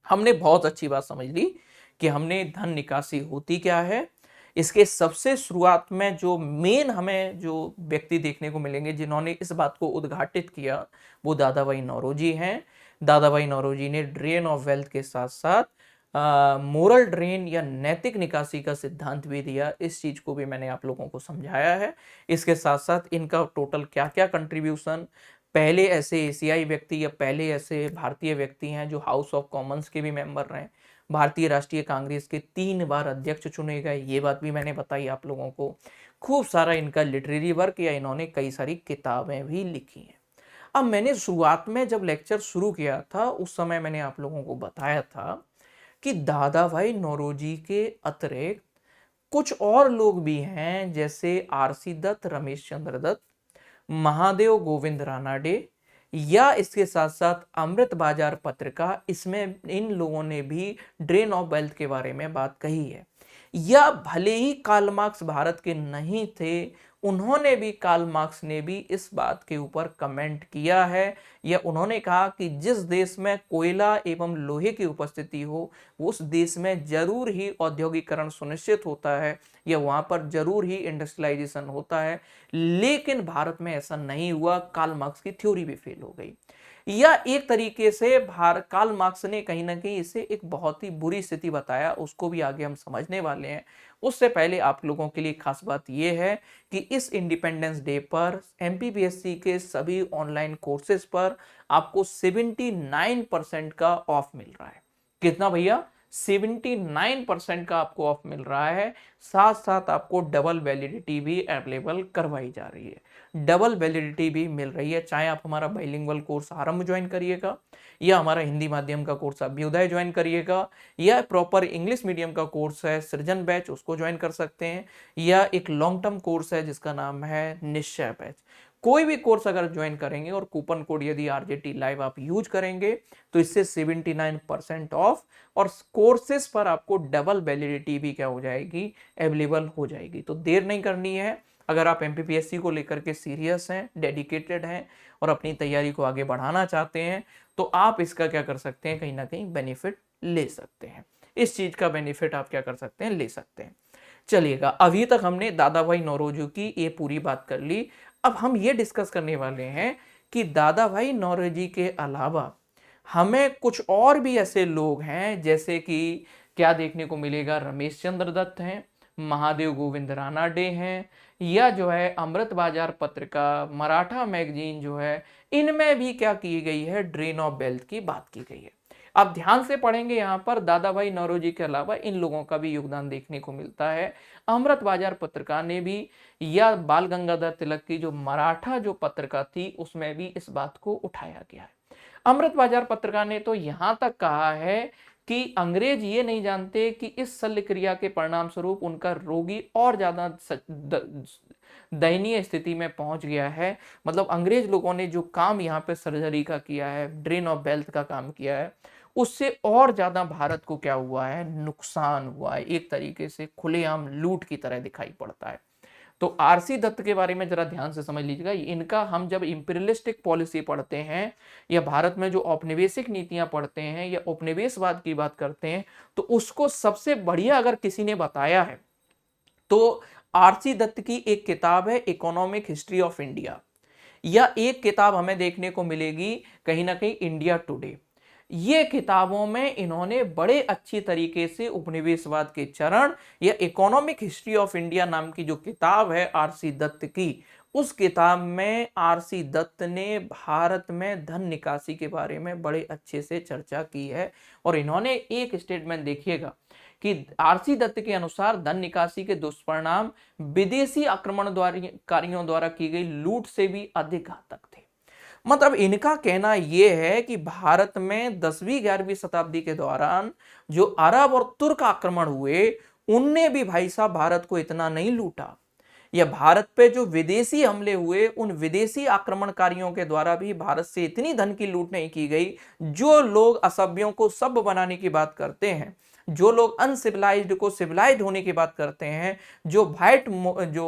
हमने बहुत अच्छी बात समझ ली कि हमने धन निकासी होती क्या है। इसके सबसे शुरुआत में जो मेन हमें जो व्यक्ति देखने को मिलेंगे जिन्होंने इस बात को उद्घाटित किया, वो दादा भाई नौरोजी हैं। दादा भाई नौरोजी ने ड्रेन ऑफ वेल्थ के साथ साथ मोरल ड्रेन या नैतिक निकासी का सिद्धांत भी दिया। इस चीज को भी मैंने आप लोगों को समझाया है। इसके साथ साथ इनका टोटल क्या क्या कंट्रीब्यूशन, पहले ऐसे एशियाई व्यक्ति या पहले ऐसे भारतीय व्यक्ति हैं जो हाउस ऑफ कॉमन्स के भी मेंबर रहे, भारतीय राष्ट्रीय कांग्रेस के 3 बार अध्यक्ष चुने गए, ये बात भी मैंने बताई आप लोगों को। खूब सारा इनका लिटरेरी वर्क या इन्होंने कई सारी किताबें भी लिखी हैं। अब मैंने शुरुआत में जब लेक्चर शुरू किया था उस समय मैंने आप लोगों को बताया था कि दादा भाई नौरोजी के अतिरिक्त कुछ और लोग भी हैं, जैसे आरसी दत्त, रमेश चंद्र दत्त, महादेव गोविंद रानाडे, या इसके साथ साथ अमृत बाजार पत्रिका, इसमें इन लोगों ने भी ड्रेन ऑफ वेल्थ के बारे में बात कही है। या भले ही कार्ल मार्क्स भारत के नहीं थे, उन्होंने भी, कार्ल मार्क्स ने भी इस बात के ऊपर कमेंट किया है, या उन्होंने कहा कि जिस देश में कोयला एवं लोहे की उपस्थिति हो उस देश में जरूर ही औद्योगिकरण सुनिश्चित होता है, या वहां पर जरूर ही इंडस्ट्रियलाइजेशन होता है। लेकिन भारत में ऐसा नहीं हुआ, कार्ल मार्क्स की थ्योरी भी फेल हो गई। या एक तरीके से कार्ल मार्क्स ने कहीं ना कहीं इसे एक बहुत ही बुरी स्थिति बताया, उसको भी आगे हम समझने वाले हैं। उससे पहले आप लोगों के लिए खास बात यह है कि इस इंडिपेंडेंस डे पर एमपीपीएससी के सभी ऑनलाइन कोर्सेज पर आपको 79% का ऑफ मिल रहा है। कितना भैया? 79% का आपको ऑफ मिल रहा है। साथ साथ आपको डबल वैलिडिटी भी अवेलेबल करवाई जा रही है। डबल वैलिडिटी भी मिल रही है, चाहे आप हमारा बाइलिंगुअल कोर्स आरंभ ज्वाइन करिएगा, या हमारा हिंदी माध्यम का कोर्स अभ्युदय ज्वाइन करिएगा, या प्रॉपर इंग्लिश मीडियम का कोर्स है सृजन बैच, उसको ज्वाइन कर सकते हैं, या एक लॉन्ग टर्म कोर्स है जिसका नाम है निश्चय बैच। कोई भी कोर्स अगर ज्वाइन करेंगे और कूपन कोड यदि आरजेटी लाइव आप यूज करेंगे तो इससे 79% ऑफ, और कोर्सेज पर आपको डबल वैलिडिटी भी क्या हो जाएगी? अवेलेबल हो जाएगी। तो देर नहीं करनी है। अगर आप एमपीपीएससी को लेकर के सीरियस हैं, डेडिकेटेड हैं और अपनी तैयारी को आगे बढ़ाना चाहते हैं, तो आप इसका क्या कर सकते हैं? कहीं ना कहीं बेनिफिट ले सकते हैं। इस चीज का बेनिफिट आप क्या कर सकते हैं? ले सकते हैं। चलिएगा, अभी तक हमने दादा भाई नौरोजी की ये पूरी बात कर ली। अब हम ये डिस्कस करने वाले हैं कि दादा भाई नौरोजी के अलावा हमें कुछ और भी ऐसे लोग हैं, जैसे कि क्या देखने को मिलेगा, रमेश चंद्र दत्त हैं, महादेव गोविंद रानाडे हैं, या जो है अमृत बाजार पत्रिका, मराठा मैगजीन जो है, इनमें भी क्या की गई है, ड्रेन ऑफ वेल्थ की बात की गई है। आप ध्यान से पढ़ेंगे यहां पर दादा भाई नौरोजी के अलावा इन लोगों का भी योगदान देखने को मिलता है। अमृत बाजार पत्रिका ने भी, या बाल गंगाधर तिलक की जो मराठा जो पत्रिका थी उसमें भी इस बात को उठाया गया है। अमृत बाजार पत्रिका ने तो यहां तक कहा है कि अंग्रेज ये नहीं जानते कि इस शल्य क्रिया के परिणाम स्वरूप उनका रोगी और ज्यादा दयनीय स्थिति में पहुंच गया है। मतलब अंग्रेज लोगों ने जो काम यहाँ पे सर्जरी का किया है, ड्रेन ऑफ वेल्थ का काम किया है, उससे और ज्यादा भारत को क्या हुआ है, नुकसान हुआ है। एक तरीके से खुलेआम लूट की तरह दिखाई पड़ता है। तो आरसी दत्त के बारे में जरा ध्यान से समझ लीजिएगा। इनका हम जब इंपीरियलिस्टिक पॉलिसी पढ़ते हैं या भारत में जो औपनिवेशिक नीतियां पढ़ते हैं या उपनिवेशवाद की बात करते हैं, तो उसको सबसे बढ़िया अगर किसी ने बताया है तो आरसी दत्त की एक किताब है इकोनॉमिक हिस्ट्री ऑफ इंडिया, या एक किताब हमें देखने को मिलेगी कहीं ना कहीं इंडिया टुडे। ये किताबों में इन्होंने बड़े अच्छी तरीके से उपनिवेशवाद के चरण या इकोनॉमिक हिस्ट्री ऑफ इंडिया नाम की जो किताब है आरसी दत्त की, उस किताब में आरसी दत्त ने भारत में धन निकासी के बारे में बड़े अच्छे से चर्चा की है। और इन्होंने एक स्टेटमेंट देखिएगा कि आरसी दत्त के अनुसार धन निकासी के दुष्परिणाम विदेशी आक्रमणकारियों द्वारा की गई लूट से भी अधिक घातक थे। मतलब इनका कहना यह है कि भारत में 10वीं 11वीं शताब्दी के दौरान जो अरब और तुर्क आक्रमण हुए, उनने भी भाई साहब भारत को इतना नहीं लूटा, या भारत पे जो विदेशी हमले हुए उन विदेशी आक्रमणकारियों के द्वारा भी भारत से इतनी धन की लूट नहीं की गई। जो लोग असभ्यों को सभ्य बनाने की बात करते हैं, जो लोग अनसिविलाइज्ड को सिविलाइज्ड होने की बात करते हैं, जो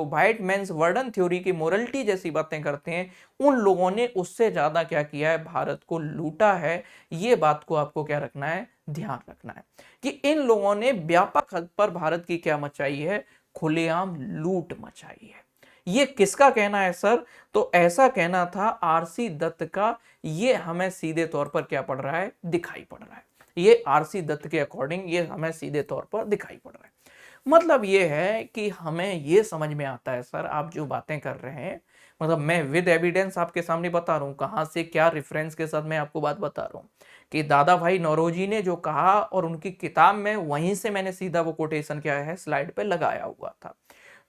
वाइट मेंस वर्डन थ्योरी की मोरलिटी जैसी बातें करते हैं, उन लोगों ने उससे ज्यादा क्या किया है, भारत को लूटा है। ये बात को आपको क्या रखना है, ध्यान रखना है कि इन लोगों ने व्यापक हद पर भारत की क्या मचाई है, खुलेआम लूट मचाई है। ये किसका कहना है सर? तो ऐसा कहना था आरसी दत्त का। ये हमें सीधे तौर पर क्या पड़ रहा है, दिखाई पड़ रहा है। ये आरसी दत्त के अकॉर्डिंग ये हमें सीधे तौर पर दिखाई पड़ रहा है। मतलब ये है कि हमें ये समझ में आता है सर, आप जो बातें कर रहे हैं, मतलब मैं विद एविडेंस आपके सामने बता रहा हूँ, कहाँ से क्या रेफरेंस के साथ मैं आपको बात बता रहा हूँ कि दादा भाई नौरोजी ने जो कहा और उनकी किताब में वहीं से मैंने सीधा वो कोटेशन क्या है, स्लाइड पे लगाया हुआ था।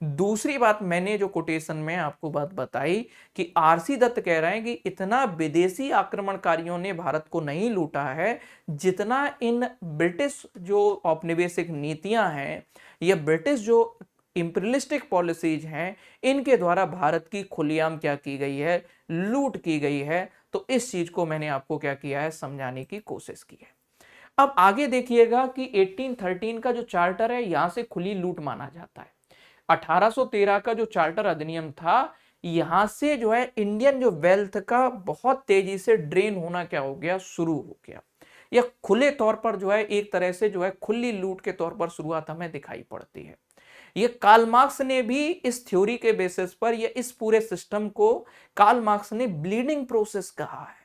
दूसरी बात, मैंने जो कोटेशन में आपको बात बताई कि आरसी दत्त कह रहे हैं कि इतना विदेशी आक्रमणकारियों ने भारत को नहीं लूटा है जितना इन ब्रिटिश जो औपनिवेशिक नीतियां हैं या ब्रिटिश जो इंपीरियलिस्टिक पॉलिसीज हैं, इनके द्वारा भारत की खुलेआम क्या की गई है, लूट की गई है। तो इस चीज को मैंने आपको क्या किया है, समझाने की कोशिश की है। अब आगे देखिएगा कि 1813 का जो चार्टर है, यहां से खुली लूट माना जाता है। 1813 का जो चार्टर अधिनियम था, यहां से जो है इंडियन जो वेल्थ का बहुत तेजी से ड्रेन होना क्या हो गया, शुरू हो गया। यह खुले तौर पर जो है एक तरह से जो है खुली लूट के तौर पर शुरुआत हमें दिखाई पड़ती है। ये कार्ल मार्क्स ने भी इस थ्योरी के बेसिस पर या इस पूरे सिस्टम को कार्ल मार्क्स ने ब्लीडिंग प्रोसेस कहा है।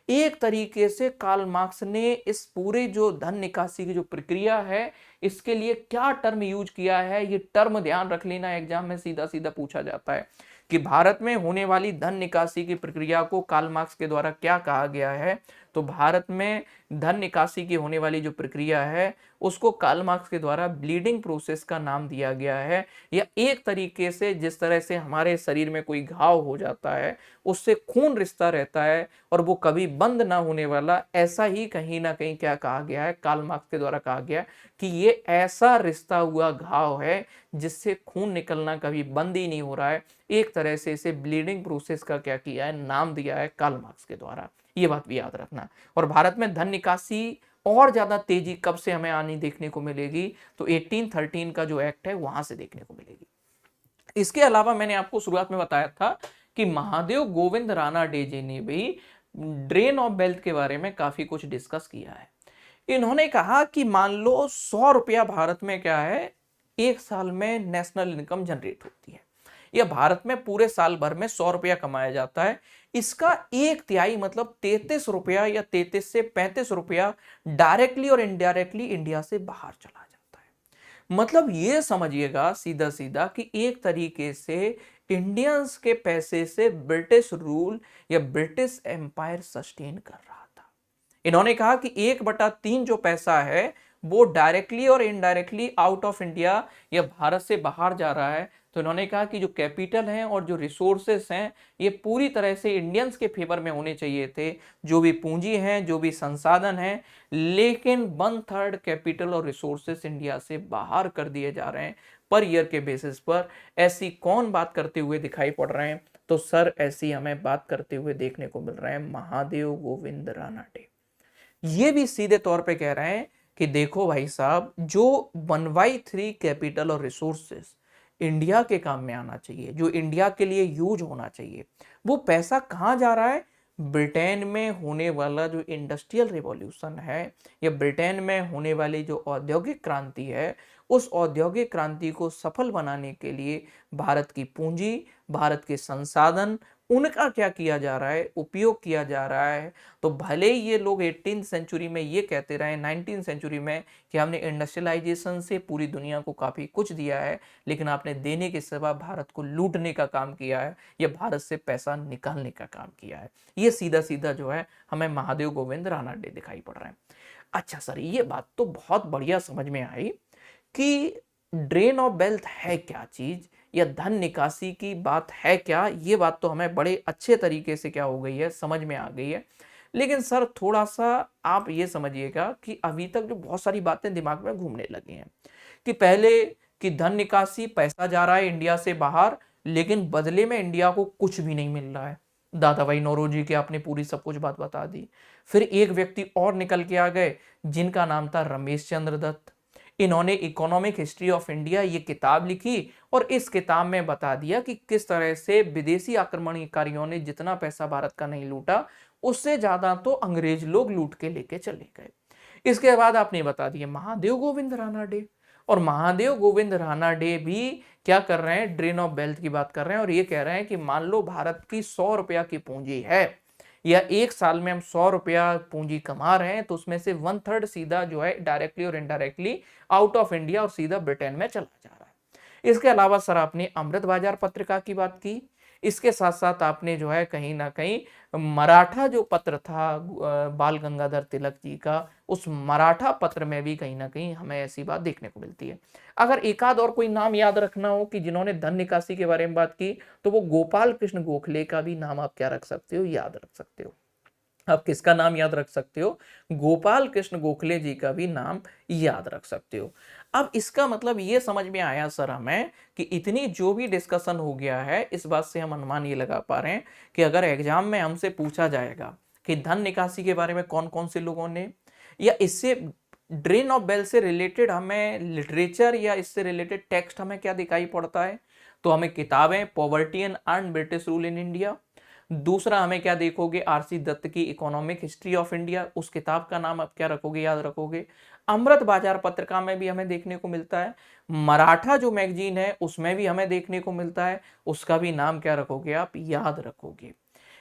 एक तरीके से कार्ल मार्क्स ने इस पूरे जो धन निकासी की जो प्रक्रिया है, इसके लिए क्या टर्म यूज किया है, ये टर्म ध्यान रख लेना, एग्जाम में सीधा सीधा पूछा जाता है कि भारत में होने वाली धन निकासी की प्रक्रिया को कार्ल मार्क्स के द्वारा क्या कहा गया है। तो भारत में धन निकासी की होने वाली जो प्रक्रिया है उसको कार्ल मार्क्स के द्वारा ब्लीडिंग प्रोसेस का नाम दिया गया है। या एक तरीके से जिस तरह से हमारे शरीर में कोई घाव हो जाता है, उससे खून रिश्ता रहता है और वो कभी बंद ना होने वाला, ऐसा ही कहीं ना कहीं क्या कहा गया है, कार्ल मार्क्स के द्वारा कहा गया कि ये ऐसा रिश्ता हुआ घाव है जिससे खून निकलना कभी बंद ही नहीं हो रहा है। एक तरह से इसे ब्लीडिंग प्रोसेस का क्या किया है, नाम दिया है कार्ल मार्क्स के द्वारा। ये बात भी याद रखना। और भारत में धन निकासी और ज्यादा तेजी कब से हमें आनी देखने को मिलेगी, तो 1813 का जो एक्ट है वहां से देखने को मिलेगी। इसके अलावा मैंने आपको शुरुआत में बताया था कि महादेव गोविंद रानाडे जी ने भी ड्रेन ऑफ वेल्थ के बारे में काफी कुछ डिस्कस किया है। इन्होंने कहा कि मान लो 100 रुपया भारत में क्या है, एक साल में नेशनल इनकम जनरेट होती है। या भारत में पूरे साल भर में 100 रुपया कमाया जाता है, इसका 1/3 मतलब 33 रुपया या 33 से 35 रुपया डायरेक्टली और इनडायरेक्टली इंडिया से बाहर चला जाता है। मतलब ये समझिएगा सीधा सीधा कि एक तरीके से इंडियंस के पैसे से ब्रिटिश रूल या ब्रिटिश एम्पायर सस्टेन कर रहा था। इन्होंने कहा कि 1/3 जो पैसा है वो डायरेक्टली और इनडायरेक्टली आउट ऑफ इंडिया या भारत से बाहर जा रहा है। तो इन्होंने कहा कि जो कैपिटल हैं और जो रिसोर्सेस हैं ये पूरी तरह से इंडियंस के फेवर में होने चाहिए थे, जो भी पूंजी हैं, जो भी संसाधन हैं, लेकिन 1/3 कैपिटल और रिसोर्सेस इंडिया से बाहर कर दिए जा रहे हैं पर ईयर के बेसिस पर। ऐसी कौन बात करते हुए दिखाई पड़ रहे हैं? तो सर ऐसी हमें बात करते हुए देखने को मिल रहे हैं महादेव गोविंद रानाडे। ये भी सीधे तौर पे कह रहे हैं कि देखो भाई साहब, जो 1/3 कैपिटल और रिसोर्सेस इंडिया के काम में आना चाहिए, जो इंडिया के लिए यूज होना चाहिए, वो पैसा कहाँ जा रहा है? ब्रिटेन में होने वाला जो इंडस्ट्रियल रिवॉल्यूशन है या ब्रिटेन में होने वाली जो औद्योगिक क्रांति है, उस औद्योगिक क्रांति को सफल बनाने के लिए भारत की पूंजी, भारत के संसाधन, उनका क्या किया जा रहा है? उपयोग किया जा रहा है। तो भले ही ये लोग 18th सेंचुरी में ये कहते रहे, 19th सेंचुरी में, कि हमने इंडस्ट्रियलाइजेशन से पूरी दुनिया को काफी कुछ दिया है, लेकिन आपने देने के सिवा भारत को लूटने का काम किया है या भारत से पैसा निकालने का काम किया है। ये सीधा सीधा जो है हमें महादेव गोविंद रानाडे दिखाई पड़ रहे हैं। अच्छा सर, ये बात तो बहुत बढ़िया समझ में आई कि ड्रेन ऑफ वेल्थ है क्या चीज या धन निकासी की बात है क्या, ये बात तो हमें बड़े अच्छे तरीके से क्या हो गई है, समझ में आ गई है। लेकिन सर थोड़ा सा आप ये समझिएगा कि अभी तक जो बहुत सारी बातें दिमाग में घूमने लगी हैं कि पहले कि धन निकासी, पैसा जा रहा है इंडिया से बाहर, लेकिन बदले में इंडिया को कुछ भी नहीं मिल रहा है। दादा भाई नौरोजी की आपने पूरी सब कुछ बात बता दी। फिर एक व्यक्ति और निकल के आ गए जिनका नाम था रमेश चंद्र दत्त। इन्होंने इकोनॉमिक हिस्ट्री ऑफ इंडिया ये किताब लिखी और इस किताब में बता दिया कि किस तरह से विदेशी आक्रमणकारियों ने जितना पैसा भारत का नहीं लूटा, उससे ज्यादा तो अंग्रेज लोग लूट के लेके चले गए। इसके बाद आपने बता दिया महादेव गोविंद रानाडे, और महादेव गोविंद रानाडे भी क्या कर रहे हैं? ड्रेन ऑफ वेल्थ की बात कर रहे हैं और ये कह रहे हैं कि मान लो भारत की 100 रुपया की पूंजी है या एक साल में हम 100 रुपया पूंजी कमा रहे हैं, तो उसमें से 1/3 सीधा जो है डायरेक्टली और इनडायरेक्टली आउट ऑफ इंडिया और सीधा ब्रिटेन में चला जा रहा है। इसके अलावा सर आपने अमृत बाजार पत्रिका की बात की। इसके साथ साथ आपने जो है कहीं ना कहीं मराठा जो पत्र था बाल गंगाधर तिलक जी का, उस मराठा पत्र में भी कहीं ना कहीं हमें ऐसी बात देखने को मिलती है। अगर एक आध और कोई नाम याद रखना हो कि जिन्होंने धन निकासी के बारे में बात की, तो वो गोपाल कृष्ण गोखले का भी नाम आप क्या रख सकते हो? याद रख सकते हो। आप किसका नाम याद रख सकते हो? गोपाल कृष्ण गोखले जी का भी नाम याद रख सकते हो। अब इसका मतलब ये समझ में आया सर हमें कि इतनी जो भी डिस्कशन हो गया है, इस बात से हम अनुमान ये लगा पा रहे हैं कि अगर एग्जाम में हमसे पूछा जाएगा कि धन निकासी के बारे में कौन कौन से लोगों ने, या इससे ड्रेन ऑफ वेल्थ से रिलेटेड हमें लिटरेचर या इससे रिलेटेड टेक्स्ट हमें क्या दिखाई पड़ता है, तो हमें किताबें poverty and earn British rule in India. दूसरा हमें क्या देखोगे? आरसी दत्त की इकोनॉमिक हिस्ट्री ऑफ इंडिया, उस किताब का नाम आप क्या रखोगे? याद रखोगे। अमृत बाजार पत्रिका में भी हमें देखने को मिलता है। मराठा जो मैगजीन है उसमें भी हमें देखने को मिलता है, उसका भी नाम क्या रखोगे? आप याद रखोगे।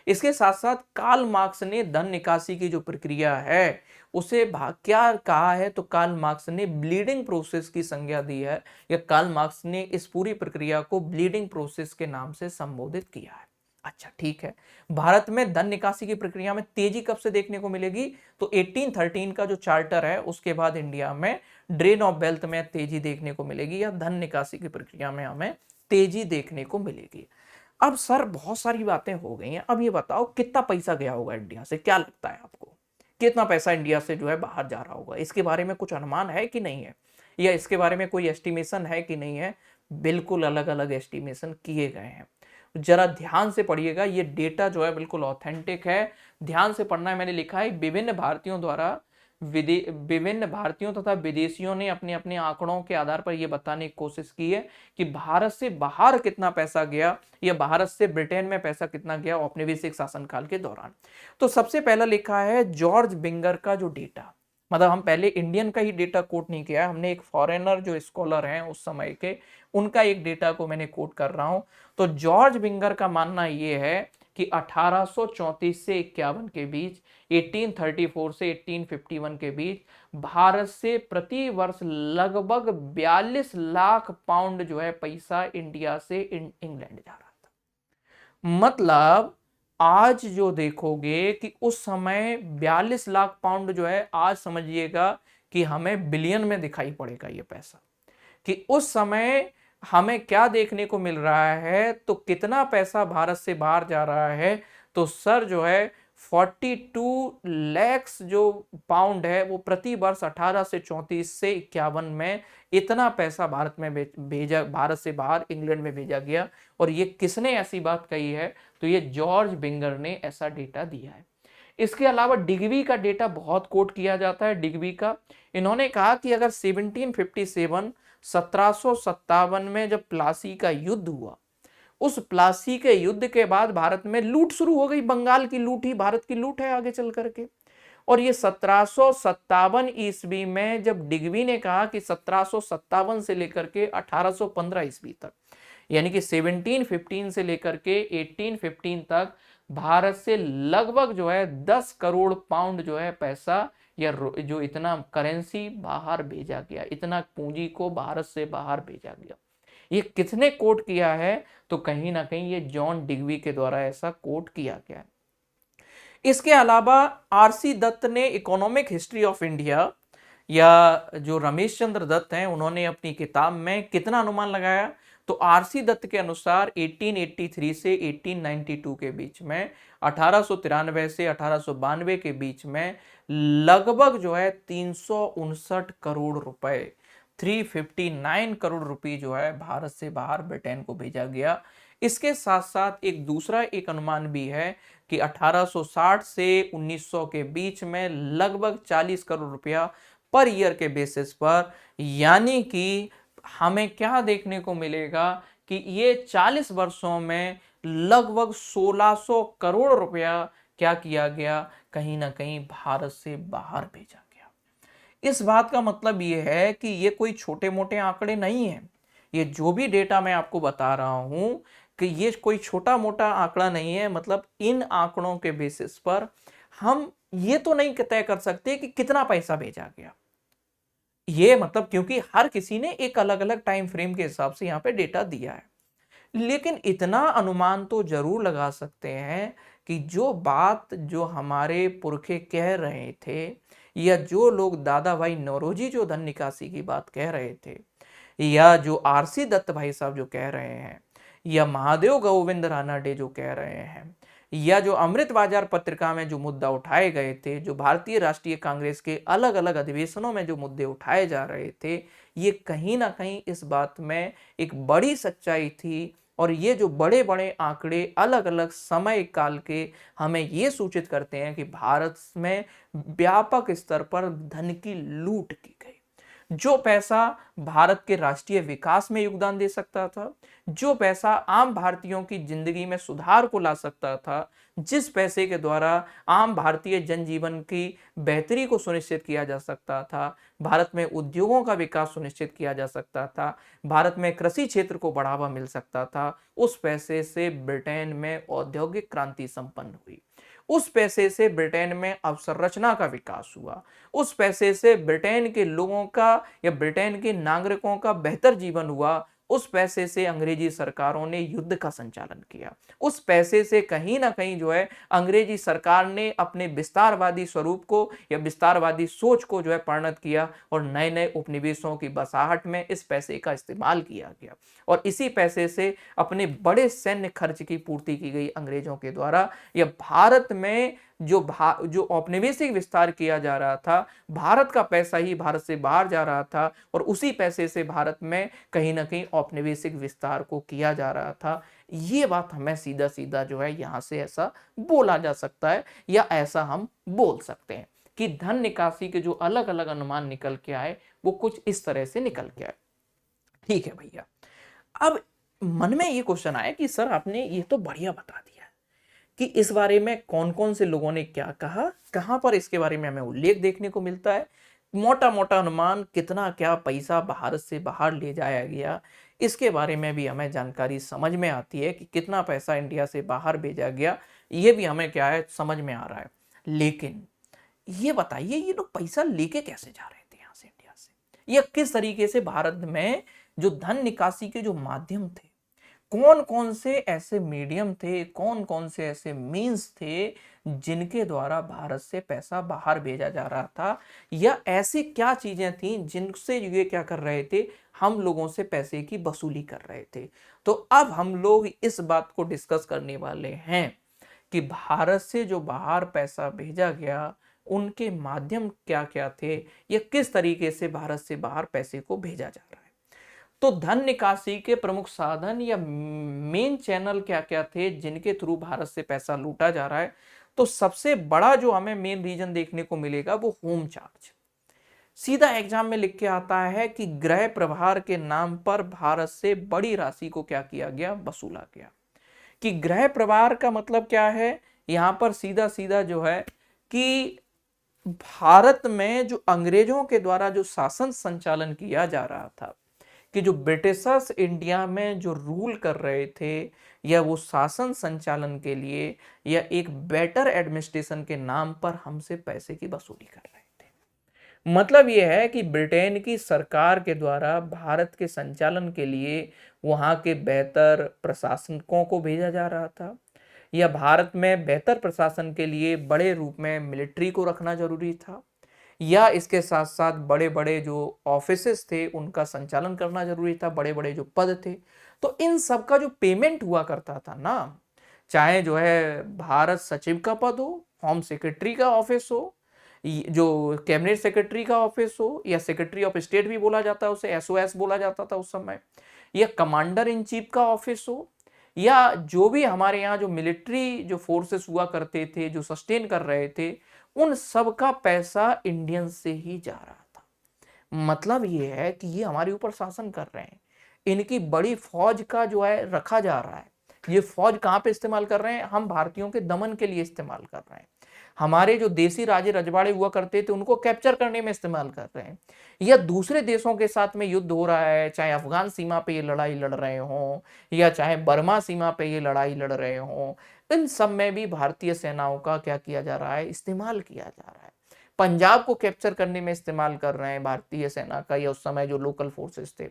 इसके साथ साथ कार्ल मार्क्स ने धन निकासी की जो प्रक्रिया है उसे क्या कहा है? तो कार्ल मार्क्स ने ब्लीडिंग प्रोसेस की संज्ञा दी है, या कार्ल मार्क्स ने इस पूरी प्रक्रिया को ब्लीडिंग प्रोसेस के नाम से संबोधित किया है। अच्छा ठीक है, भारत में धन निकासी की प्रक्रिया में तेजी कब से देखने को मिलेगी? तो 1813 का जो चार्टर है उसके बाद इंडिया में ड्रेन ऑफ वेल्थ में तेजी देखने को मिलेगी, या धन निकासी की प्रक्रिया में हमें तेजी देखने को मिलेगी। अब सर बहुत सारी बातें हो गई हैं, अब ये बताओ कितना पैसा गया होगा इंडिया से? क्या लगता है आपको कितना पैसा इंडिया से जो है बाहर जा रहा होगा? इसके बारे में कुछ अनुमान है कि नहीं है, या इसके बारे में कोई एस्टिमेशन है कि नहीं है? बिल्कुल अलग अलग एस्टिमेशन किए गए हैं। जरा ध्यान से पढ़िएगा, ये डेटा जो है बिल्कुल ऑथेंटिक है, ध्यान से पढ़ना है। मैंने लिखा है विभिन्न भारतीयों तथा विदेशियों ने अपने अपने आंकड़ों के आधार पर यह बताने की कोशिश की है कि भारत से बाहर कितना पैसा गया या भारत से ब्रिटेन में पैसा कितना गया औपनिवेशिक शासनकाल के दौरान। तो सबसे पहला लिखा है जॉर्ज बिंगर का जो डेटा, मतलब हम पहले इंडियन का ही डेटा कोट नहीं किया है, हमने एक फॉरेनर जो स्कॉलर हैं उस समय के, उनका एक डेटा को मैंने कोट कर रहा हूं। तो जॉर्ज बिंगर का मानना यह है कि 1834 से 51 के बीच, 1834 से 1851 के बीच भारत से प्रति वर्ष लगभग 42 लाख पाउंड जो है पैसा इंडिया से इंग्लैंड जा रहा था। मतलब आज जो देखोगे कि उस समय 42 लाख पाउंड जो है, आज समझिएगा कि हमें बिलियन में दिखाई पड़ेगा ये पैसा, कि उस समय हमें क्या देखने को मिल रहा है। तो कितना पैसा भारत से बाहर जा रहा है, तो सर जो है 42 लैक्स जो पाउंड है वो प्रति वर्ष 18 से 34 से 51 में इतना पैसा भारत में भेजा, भारत से बाहर इंग्लैंड में भेजा गया। और ये किसने ऐसी बात कही है, तो ये जॉर्ज बिंगर ने ऐसा डेटा दिया है। इसके अलावा डिग्वी का डेटा बहुत कोट किया जाता है। डिग्वी का इन्होंने कहा कि अगर 1757 1757 में जब प्लासी का युद्ध हुआ, उस प्लासी के युद्ध के बाद भारत में लूट शुरू हो गई। बंगाल की लूट ही भारत की लूट है आगे चल करके। और ये 1757 ईस्वी में जब डिग्वी ने कहा कि 1757 से लेकर के 1815 ईस्वी तक, यानी कि 1715 से लेकर के 1815 तक भारत से लगभग जो है 10 करोड़ पाउंड जो है पैसा या जो इतना करेंसी बाहर भेजा गया, इतना पूंजी को भारत से बाहर भेजा गया। ये किसने कोट किया है, तो कहीं ना कहीं ये जॉन डिग्वी के द्वारा ऐसा कोट किया गया है। इसके अलावा आरसी दत्त ने इकोनॉमिक हिस्ट्री ऑफ इंडिया, या जो रमेश चंद्र दत्त हैं, उन्होंने अपनी किताब में कितना अनुमान लगाया, तो आरसी दत्त के अनुसार 1883 से 1892 के बीच में, 1893 से 1892 के बीच में लगभग जो है 359 करोड़ रुपए, 359 करोड़ रुपए जो है भारत से बाहर ब्रिटेन को भेजा गया। इसके साथ साथ एक दूसरा एक अनुमान भी है कि 1860 से 1900 के बीच में लगभग 40 करोड़ रुपया पर ईयर के बेसिस पर, यानी कि हमें क्या देखने को मिलेगा कि ये 40 वर्षों में लगभग 1600 करोड़ रुपया क्या किया गया, कहीं ना कहीं भारत से बाहर भेजा गया। इस बात का मतलब ये है कि ये कोई छोटे मोटे आंकड़े नहीं है। ये जो भी डेटा मैं आपको बता रहा हूं कि ये कोई छोटा मोटा आंकड़ा नहीं है। मतलब इन आंकड़ों के बेसिस पर हम ये तो नहीं तय कर सकते कि कितना पैसा भेजा गया। ये मतलब क्योंकि हर किसी ने एक अलग अलग टाइम फ्रेम के हिसाब से यहाँ पे डेटा दिया है, लेकिन इतना अनुमान तो जरूर लगा सकते हैं कि जो बात जो हमारे पुरखे कह रहे थे, या जो लोग दादा भाई नौरोजी जो धन निकासी की बात कह रहे थे, या जो आरसी दत्त भाई साहब जो कह रहे हैं, या महादेव गोविंद रानाडे जो कह रहे हैं, या जो अमृत बाजार पत्रिका में जो मुद्दा उठाए गए थे, जो भारतीय राष्ट्रीय कांग्रेस के अलग अलग अधिवेशनों में जो मुद्दे उठाए जा रहे थे, ये कहीं ना कहीं इस बात में एक बड़ी सच्चाई थी। और ये जो बड़े बड़े आंकड़े अलग अलग समय काल के हमें ये सूचित करते हैं कि भारत में व्यापक स्तर पर धन की लूट की गई। जो पैसा भारत के राष्ट्रीय विकास में योगदान दे सकता था, जो पैसा आम भारतीयों की जिंदगी में सुधार को ला सकता था, जिस पैसे के द्वारा आम भारतीय जनजीवन की बेहतरी को सुनिश्चित किया जा सकता था, भारत में उद्योगों का विकास सुनिश्चित किया जा सकता था, भारत में कृषि क्षेत्र को बढ़ावा मिल सकता था, उस पैसे से ब्रिटेन में औद्योगिक क्रांति संपन्न हुई। उस पैसे से ब्रिटेन में अवसंरचना का विकास हुआ। उस पैसे से ब्रिटेन के लोगों का या ब्रिटेन के नागरिकों का बेहतर जीवन हुआ। उस पैसे से अंग्रेजी सरकारों ने युद्ध का संचालन किया। उस पैसे से कहीं ना कहीं जो है अंग्रेजी सरकार ने अपने विस्तारवादी स्वरूप को या विस्तारवादी सोच को जो है परिणत किया, और नए नए उपनिवेशों की बसाहट में इस पैसे का इस्तेमाल किया गया। और इसी पैसे से अपने बड़े सैन्य खर्च की पूर्ति की गई अंग्रेजों के द्वारा। या भारत में जो औपनिवेशिक विस्तार किया जा रहा था, भारत का पैसा ही भारत से बाहर जा रहा था, और उसी पैसे से भारत में कहीं ना कहीं औपनिवेशिक विस्तार को किया जा रहा था। ये बात हमें सीधा सीधा जो है यहां से ऐसा बोला जा सकता है, या ऐसा हम बोल सकते हैं कि धन निकासी के जो अलग अलग अनुमान निकल के आए वो कुछ इस तरह से निकल के आए। ठीक है भैया। अब मन में ये क्वेश्चन आया कि सर आपने ये तो बढ़िया बता दिया कि इस बारे में कौन कौन से लोगों ने क्या कहा, कहां पर इसके बारे में हमें उल्लेख देखने को मिलता है, मोटा मोटा अनुमान कितना क्या पैसा भारत से बाहर ले जाया गया, इसके बारे में भी हमें जानकारी समझ में आती है कि कितना पैसा इंडिया से बाहर भेजा गया, ये भी हमें क्या है समझ में आ रहा है। लेकिन ये बताइए ये लोग पैसा लेके कैसे जा रहे थे यहाँ से इंडिया से, या किस तरीके से भारत में जो धन निकासी के जो माध्यम थे, कौन कौन से ऐसे मीडियम थे, कौन कौन से ऐसे मीन्स थे जिनके द्वारा भारत से पैसा बाहर भेजा जा रहा था, या ऐसी क्या चीजें थी जिनसे ये क्या कर रहे थे, हम लोगों से पैसे की वसूली कर रहे थे। तो अब हम लोग इस बात को डिस्कस करने वाले हैं कि भारत से जो बाहर पैसा भेजा गया उनके माध्यम क्या क्या थे, या किस तरीके से भारत से बाहर पैसे को भेजा जा रहा है। तो धन निकासी के प्रमुख साधन या मेन चैनल क्या क्या थे जिनके थ्रू भारत से पैसा लूटा जा रहा है। तो सबसे बड़ा जो हमें मेन रीजन देखने को मिलेगा वो होम चार्ज। सीधा एग्जाम में लिख के आता है कि गृह प्रभार के नाम पर भारत से बड़ी राशि को क्या किया गया, वसूला गया। कि गृह प्रभार का मतलब क्या है, यहां पर सीधा सीधा जो है कि भारत में जो अंग्रेजों के द्वारा जो शासन संचालन किया जा रहा था, कि जो ब्रिटिशर्स इंडिया में जो रूल कर रहे थे, या वो शासन संचालन के लिए या एक बेटर एडमिनिस्ट्रेशन के नाम पर हमसे पैसे की वसूली कर रहे थे। मतलब यह है कि ब्रिटेन की सरकार के द्वारा भारत के संचालन के लिए वहां के बेहतर प्रशासकों को भेजा जा रहा था, या भारत में बेहतर प्रशासन के लिए बड़े रूप में मिलिट्री को रखना जरूरी था, या इसके साथ साथ बड़े बड़े जो ऑफिसेस थे उनका संचालन करना जरूरी था, बड़े बड़े जो पद थे। तो इन सब का जो पेमेंट हुआ करता था ना, चाहे जो है भारत सचिव का पद हो, होम सेक्रेटरी का ऑफिस हो, जो कैबिनेट सेक्रेटरी का ऑफिस हो, या सेक्रेटरी ऑफ स्टेट भी बोला जाता है उसे, एसओएस बोला जाता था उस समय, या कमांडर इन चीफ का ऑफिस हो, या जो भी हमारे यहाँ जो मिलिट्री जो फोर्सेस हुआ करते थे जो सस्टेन कर रहे थे, उन सब का पैसा इंडियन से ही जा रहा था। मतलब ये है कि ये हमारे ऊपर शासन कर रहे हैं, इनकी बड़ी फौज का जो है रखा जा रहा है। ये फौज कहाँ पे इस्तेमाल कर रहे हैं, हम भारतीयों के दमन के लिए इस्तेमाल कर रहे हैं। हमारे जो देसी राजे रजवाड़े हुआ करते थे उनको कैप्चर करने में इस्तेमाल कर रहे हैं, या दूसरे देशों के साथ में युद्ध हो रहा है, चाहे अफगान सीमा पे ये लड़ाई लड़ रहे हों, या चाहे बर्मा सीमा पे ये लड़ाई लड़ रहे हों, इन सब में भी भारतीय सेनाओं का क्या किया जा रहा है, इस्तेमाल किया जा रहा है। पंजाब को कैप्चर करने में इस्तेमाल कर रहे हैं भारतीय सेना का, या उस समय जो लोकल फोर्सेस थे।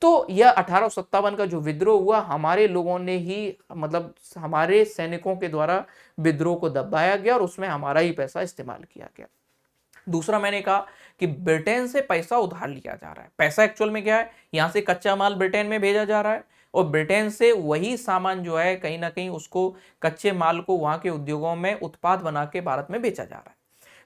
तो यह 1857 का जो विद्रोह हुआ, हमारे लोगों ने ही, मतलब हमारे सैनिकों के द्वारा विद्रोह को दबाया गया और उसमें हमारा ही पैसा इस्तेमाल किया गया। दूसरा मैंने कहा कि ब्रिटेन से पैसा उधार लिया जा रहा है। पैसा एक्चुअल में क्या है, यहां से कच्चा माल ब्रिटेन में भेजा जा रहा है और ब्रिटेन से वही सामान जो है कहीं ना कहीं उसको कच्चे माल को वहां के उद्योगों में उत्पाद बना के भारत में बेचा जा रहा है।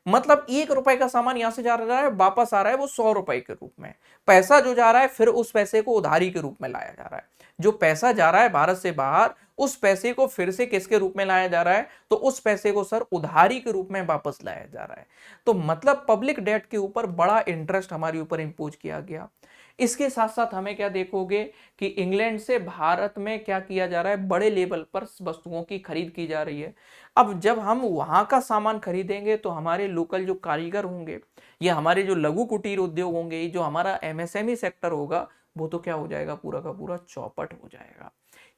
मतलब 1 रुपए का सामान यहां से जा रहा है, वापस आ रहा है वो 100 रुपए के रूप में। पैसा जो जा रहा है फिर उस पैसे को उधारी के रूप में लाया जा रहा है। जो पैसा जा रहा है भारत से बाहर, उस पैसे को फिर से किसके रूप में लाया जा रहा है, तो उस पैसे को सर उधारी के रूप में वापस लाया जा रहा है। तो मतलब पब्लिक डेट के ऊपर बड़ा इंटरेस्ट हमारे ऊपर इंपोज किया गया। इसके साथ साथ हमें क्या देखोगे कि इंग्लैंड से भारत में क्या किया जा रहा है, बड़े लेवल पर वस्तुओं की खरीद की जा रही है। अब जब हम वहां का सामान खरीदेंगे तो हमारे लोकल जो कारीगर होंगे, या हमारे जो लघु कुटीर उद्योग होंगे, जो हमारा एमएसएमई सेक्टर होगा, वो तो क्या हो जाएगा, पूरा का पूरा चौपट हो जाएगा।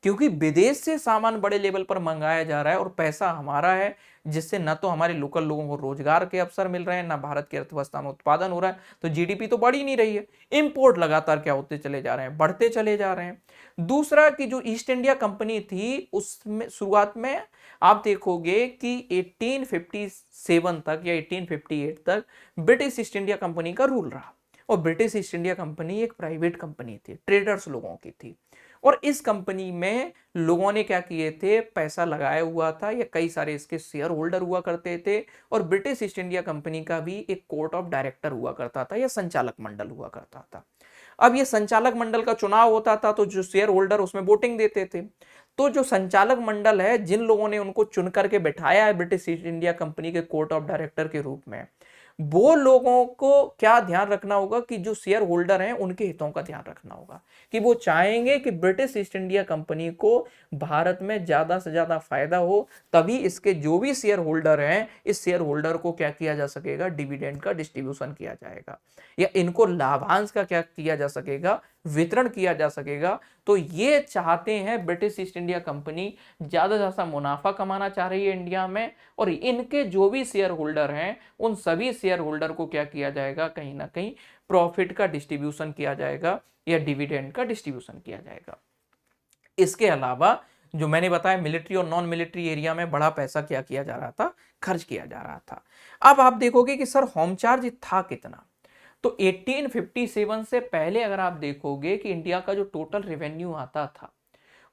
क्योंकि विदेश से सामान बड़े लेवल पर मंगाया जा रहा है और पैसा हमारा है, जिससे न तो हमारे लोकल लोगों को रोजगार के अवसर मिल रहे हैं, ना भारत की अर्थव्यवस्था में उत्पादन हो रहा है, तो जीडीपी तो बढ़ ही नहीं रही है। इंपोर्ट लगातार क्या होते चले जा रहे हैं, बढ़ते चले जा रहे हैं। दूसरा कि जो ईस्ट इंडिया कंपनी थी, उसमें शुरुआत में आप देखोगे कि 1857 तक या 1858 तक ब्रिटिश ईस्ट इंडिया कंपनी का रूल रहा, और ब्रिटिश ईस्ट इंडिया कंपनी एक प्राइवेट कंपनी थी, ट्रेडर्स लोगों की थी। और इस कंपनी में लोगों ने क्या किए थे, पैसा लगाया हुआ था, या कई सारे इसके शेयर होल्डर हुआ करते थे। और ब्रिटिश ईस्ट इंडिया कंपनी का भी एक कोर्ट ऑफ डायरेक्टर हुआ करता था, या संचालक मंडल हुआ करता था। अब ये संचालक मंडल का चुनाव होता था, तो जो शेयर होल्डर उसमें वोटिंग देते थे। तो जो संचालक मंडल है, जिन लोगों ने उनको चुन करके बैठाया है ब्रिटिश ईस्ट इंडिया कंपनी के कोर्ट ऑफ डायरेक्टर के रूप में, वो लोगों को क्या ध्यान रखना होगा कि जो शेयर होल्डर हैं उनके हितों का ध्यान रखना होगा, कि वो चाहेंगे कि ब्रिटिश ईस्ट इंडिया कंपनी को भारत में ज्यादा से ज्यादा फायदा हो, तभी इसके जो भी शेयर होल्डर हैं इस शेयर होल्डर को क्या किया जा सकेगा, डिविडेंड का डिस्ट्रीब्यूशन किया जाएगा, या इनको लाभांश का क्या किया जा सकेगा, वितरण किया जा सकेगा। तो ये चाहते हैं, ब्रिटिश ईस्ट इंडिया कंपनी ज्यादा से ज्यादा मुनाफा कमाना चाह रही है इंडिया में, और इनके जो भी शेयर होल्डर हैं उन सभी शेयर होल्डर को क्या किया जाएगा, कहीं ना कहीं प्रॉफिट का डिस्ट्रीब्यूशन किया जाएगा या डिविडेंड का डिस्ट्रीब्यूशन किया जाएगा। इसके अलावा जो मैंने बताया, मिलिट्री और नॉन मिलिट्री एरिया में बड़ा पैसा क्या किया जा रहा था, खर्च किया जा रहा था। अब आप देखोगे कि सर होम चार्ज था कितना, तो 1857 से पहले अगर आप देखोगे कि इंडिया का जो टोटल रेवेन्यू आता था,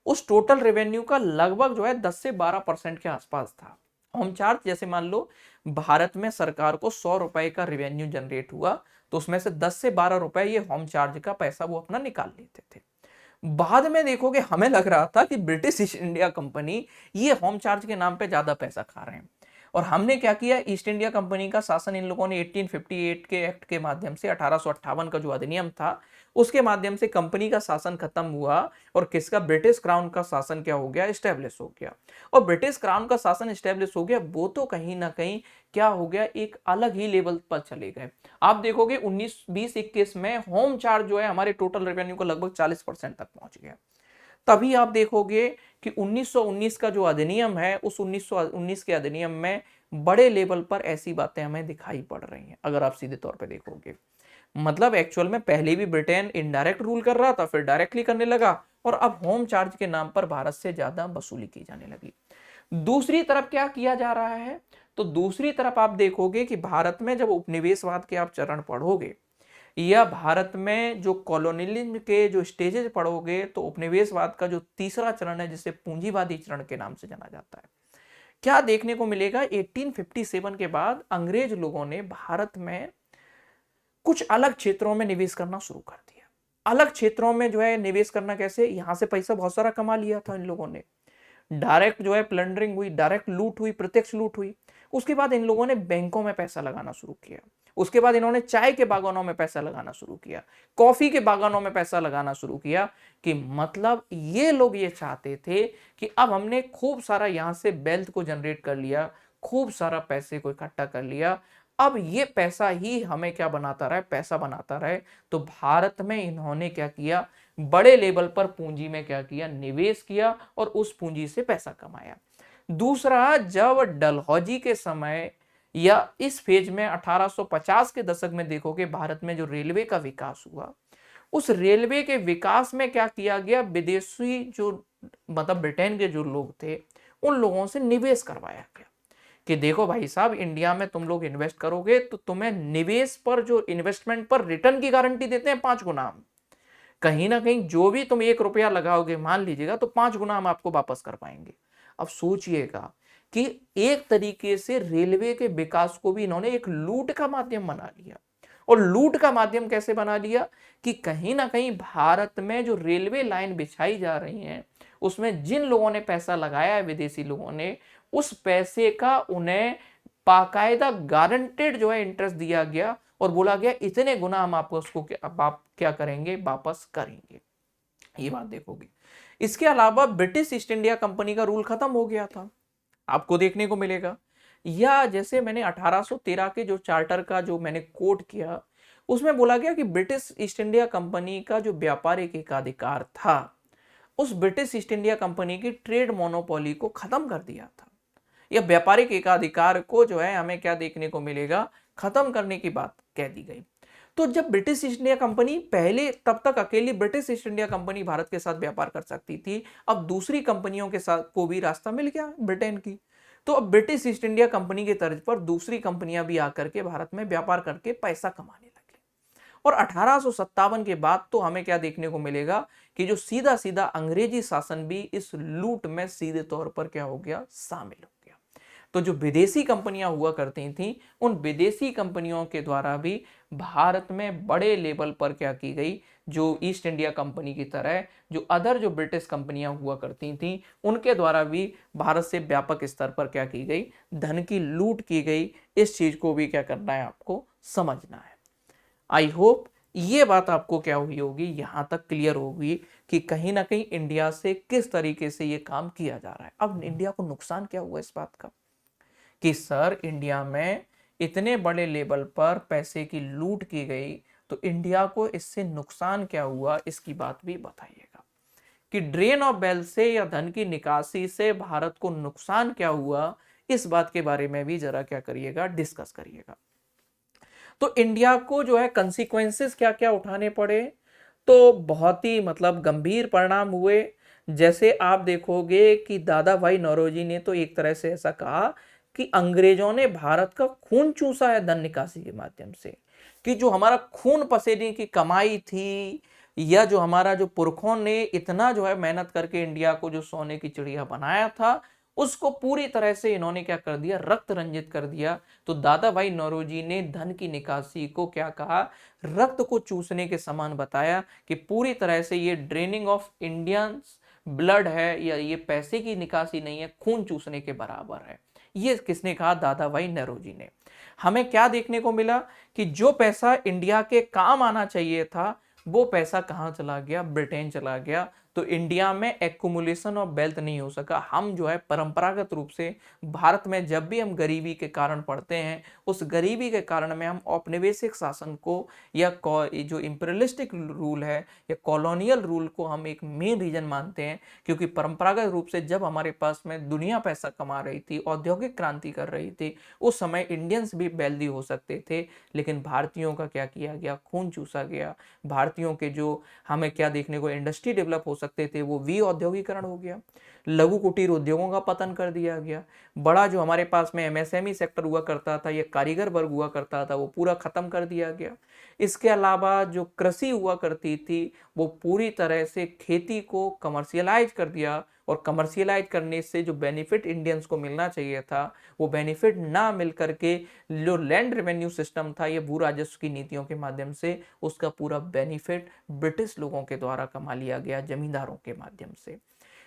उस टोटल रेवेन्यू का लगभग जो है 10 से 12% के आसपास था होम चार्ज। जैसे मान लो भारत में सरकार को 100 रुपए का रेवेन्यू जनरेट हुआ, तो उसमें से 10 से 12 रुपए ये होम चार्ज का पैसा वो अपना निकाल लेते थे। बाद में देखोगे हमें लग रहा था कि ब्रिटिश ईस्ट इंडिया कंपनी ये होम चार्ज के नाम पे ज्यादा पैसा खा रहे हैं, और हमने क्या किया, ईस्ट इंडिया कंपनी का शासन इन लोगों ने 1858 के एक्ट के माध्यम से, 1858 का जो अधिनियम था उसके माध्यम से कंपनी का शासन खत्म हुआ, और किसका, ब्रिटिश क्राउन का शासन क्या हो गया, स्टैब्लिश हो गया। और ब्रिटिश क्राउन का शासन स्टैब्लिश हो गया, वो तो कहीं ना कहीं क्या हो गया, एक अलग ही लेवल पर चले गए। आप देखोगे 1920-21 में होम चार्ज जो है हमारे टोटल रेवेन्यू का लगभग 40% तक पहुंच गया। तभी आप देखोगे कि 1919 का जो अधिनियम है, उस 1919 के अधिनियम में बड़े लेवल पर ऐसी बातें हमें दिखाई पड़ रही हैं, अगर आप सीधे तौर पे देखोगे। मतलब एक्चुअल में पहले भी ब्रिटेन इनडायरेक्ट रूल कर रहा था, फिर डायरेक्टली करने लगा, और अब होम चार्ज के नाम पर भारत से ज्यादा वसूली की जाने लगी। दूसरी तरफ क्या किया जा रहा है, तो दूसरी तरफ आप देखोगे कि भारत में जब उपनिवेशवाद के आप चरण पढ़ोगे, या भारत में जो कॉलोनियलिज्म के जो स्टेजेस पढ़ोगे, तो उपनिवेशवाद का जो तीसरा चरण है जिसे पूंजीवादी चरण के नाम से जाना जाता है, क्या देखने को मिलेगा, 1857 के बाद अंग्रेज लोगों ने भारत में कुछ अलग क्षेत्रों में निवेश करना शुरू कर दिया। अलग क्षेत्रों में जो है निवेश करना कैसे, यहां से पैसा बहुत सारा कमा लिया था इन लोगों ने, डायरेक्ट जो है प्लंडरिंग हुई, डायरेक्ट लूट हुई, प्रत्यक्ष लूट हुई। उसके बाद इन लोगों ने बैंकों में पैसा लगाना शुरू किया। उसके बाद इन्होंने चाय के बागानों में पैसा लगाना शुरू किया, कॉफी के बागानों में पैसा लगाना शुरू किया, कि मतलब ये लोग ये चाहते थे कि अब हमने खूब सारा यहां से वेल्थ को जनरेट कर लिया, खूब सारा पैसे को इकट्ठा कर लिया, अब ये पैसा ही हमें क्या बनाता रहे, पैसा बनाता रहे। तो भारत में इन्होंने क्या किया, बड़े लेवल पर पूंजी में क्या किया, निवेश किया, और उस पूंजी से पैसा कमाया। दूसरा, जब डलहौजी के समय या इस फेज में 1850 के दशक में देखोगे भारत में जो रेलवे का विकास हुआ, उस रेलवे के विकास में क्या किया गया, विदेशी जो मतलब ब्रिटेन के जो लोग थे उन लोगों से निवेश करवाया गया, कि देखो भाई साहब, इंडिया में तुम लोग इन्वेस्ट करोगे तो तुम्हें निवेश पर, जो इन्वेस्टमेंट पर रिटर्न की गारंटी देते हैं 5 गुना। कहीं ना कहीं जो भी तुम 1 रुपया लगाओगे मान लीजिएगा, तो 5 गुना हम आपको वापस कर पाएंगे। अब सोचिएगा कि एक तरीके से रेलवे के विकास को भी इन्होंने एक लूट का माध्यम बना लिया। और लूट का माध्यम कैसे बना लिया, कि कहीं ना कहीं भारत में जो रेलवे लाइन बिछाई जा रही है, उसमें जिन लोगों ने पैसा लगाया है, विदेशी लोगों ने, उस पैसे का उन्हें बाकायदा गारंटेड जो है इंटरेस्ट दिया गया, और बोला गया इतने गुना हम आपको उसको आप क्या करेंगे, वापस करेंगे। ये बात देखोगे। इसके अलावा ब्रिटिश ईस्ट इंडिया कंपनी का रूल खत्म हो गया था, आपको देखने को मिलेगा। या जैसे मैंने 1813 के जो चार्टर का जो मैंने कोट किया, उसमें बोला गया कि ब्रिटिश ईस्ट इंडिया कंपनी का जो व्यापारिक एकाधिकार था, उस ब्रिटिश ईस्ट इंडिया कंपनी की ट्रेड मोनोपोली को खत्म कर दिया था। या व्यापारिक एकाधिकार को जो है हमें क्या देखने को मिलेगा, खत्म करने की बात कह दी गई। तो जब ब्रिटिश ईस्ट इंडिया कंपनी पहले, तब तक अकेली British east India company Bharat के साथ व्यापार कर सकती थी, अब दूसरी कंपनियों के साथ को भी रास्ता मिल गया ब्रिटेन की। तो अब ब्रिटिश ईस्ट इंडिया कंपनी के तर्ज पर दूसरी कंपनियां भी आकर के भारत में व्यापार करके पैसा कमाने लगे। और 1857 के बाद तो हमें क्या देखने को मिलेगा, कि जो सीधा सीधा अंग्रेजी शासन भी इस लूट में सीधे तौर पर क्या हो गया, शामिल हो गया। तो जो विदेशी कंपनियां हुआ करती थी, उन विदेशी कंपनियों के द्वारा भी भारत में बड़े लेवल पर क्या की गई, जो ईस्ट इंडिया कंपनी की तरह जो अदर जो ब्रिटिश कंपनियां हुआ करती थी, उनके द्वारा भी भारत से व्यापक स्तर पर क्या की गई, धन की लूट की गई। इस चीज को भी क्या करना है, आपको समझना है। आई होप ये बात आपको क्या हुई होगी, यहां तक क्लियर होगी कि कहीं ना कहीं इंडिया से किस तरीके से ये काम किया जा रहा है। अब इंडिया को नुकसान क्या हुआ इस बात का कि सर इंडिया में इतने बड़े लेवल पर पैसे की लूट की गई, तो इंडिया को इससे नुकसान क्या हुआ, इसकी बात भी बताइएगा कि ड्रेन ऑफ वेल्थ से या धन की निकासी से भारत को नुकसान क्या हुआ। इस बात के बारे में भी जरा क्या करिएगा, डिस्कस करिएगा। तो इंडिया को जो है कंसिक्वेंसेस क्या क्या उठाने पड़े, तो बहुत ही मतलब गंभीर परिणाम हुए। जैसे आप देखोगे कि दादा भाई नौरोजी ने तो एक तरह से ऐसा कहा कि अंग्रेजों ने भारत का खून चूसा है धन निकासी के माध्यम से, कि जो हमारा खून पसीने की कमाई थी, या जो हमारा जो पुरखों ने इतना जो है मेहनत करके इंडिया को जो सोने की चिड़िया बनाया था, उसको पूरी तरह से इन्होंने क्या कर दिया, रक्त रंजित कर दिया। तो दादा भाई नौरोजी ने धन की निकासी को क्या कहा, रक्त को चूसने के समान बताया कि पूरी तरह से ये ड्रेनिंग ऑफ इंडियंस ब्लड है, या ये पैसे की निकासी नहीं है, खून चूसने के बराबर है। ये किसने कहा, दादा भाई नौरोजी ने। हमें क्या देखने को मिला कि जो पैसा इंडिया के काम आना चाहिए था, वो पैसा कहां चला गया, ब्रिटेन चला गया। तो इंडिया में एक्युमुलेशन ऑफ वेल्थ नहीं हो सका। हम जो है परंपरागत रूप से भारत में जब भी हम गरीबी के कारण पढ़ते हैं, उस गरीबी के कारण में हम औपनिवेशिक शासन को या जो इंपीरियलिस्टिक रूल है या कॉलोनियल रूल को हम एक मेन रीजन मानते हैं। क्योंकि परंपरागत रूप से जब हमारे पास में दुनिया पैसा कमा रही थी, औद्योगिक क्रांति कर रही थी, उस समय इंडियंस भी वेल्दी हो सकते थे, लेकिन भारतीयों का क्या किया गया, खून चूसा गया। भारतीयों के जो हमें क्या देखने को, इंडस्ट्री डेवलप हो सकते थे, वो भी औद्योगिकरण हो गया। लघु कुटीर उद्योगों का पतन कर दिया गया। बड़ा जो हमारे पास में एमएसएमई सेक्टर हुआ करता था, ये कारीगर वर्ग हुआ करता था, वो पूरा खत्म कर दिया गया। इसके अलावा जो कृषि हुआ करती थी, वो पूरी तरह से खेती को कमर्शियलाइज कर दिया, और कमर्शियलाइज करने से जो बेनिफिट इंडियंस को मिलना चाहिए था, वो बेनिफिट ना मिल करके जो लैंड रेवेन्यू सिस्टम था, ये भू राजस्व की नीतियों के माध्यम से उसका पूरा बेनिफिट ब्रिटिश लोगों के द्वारा कमा लिया गया, जमींदारों के माध्यम से।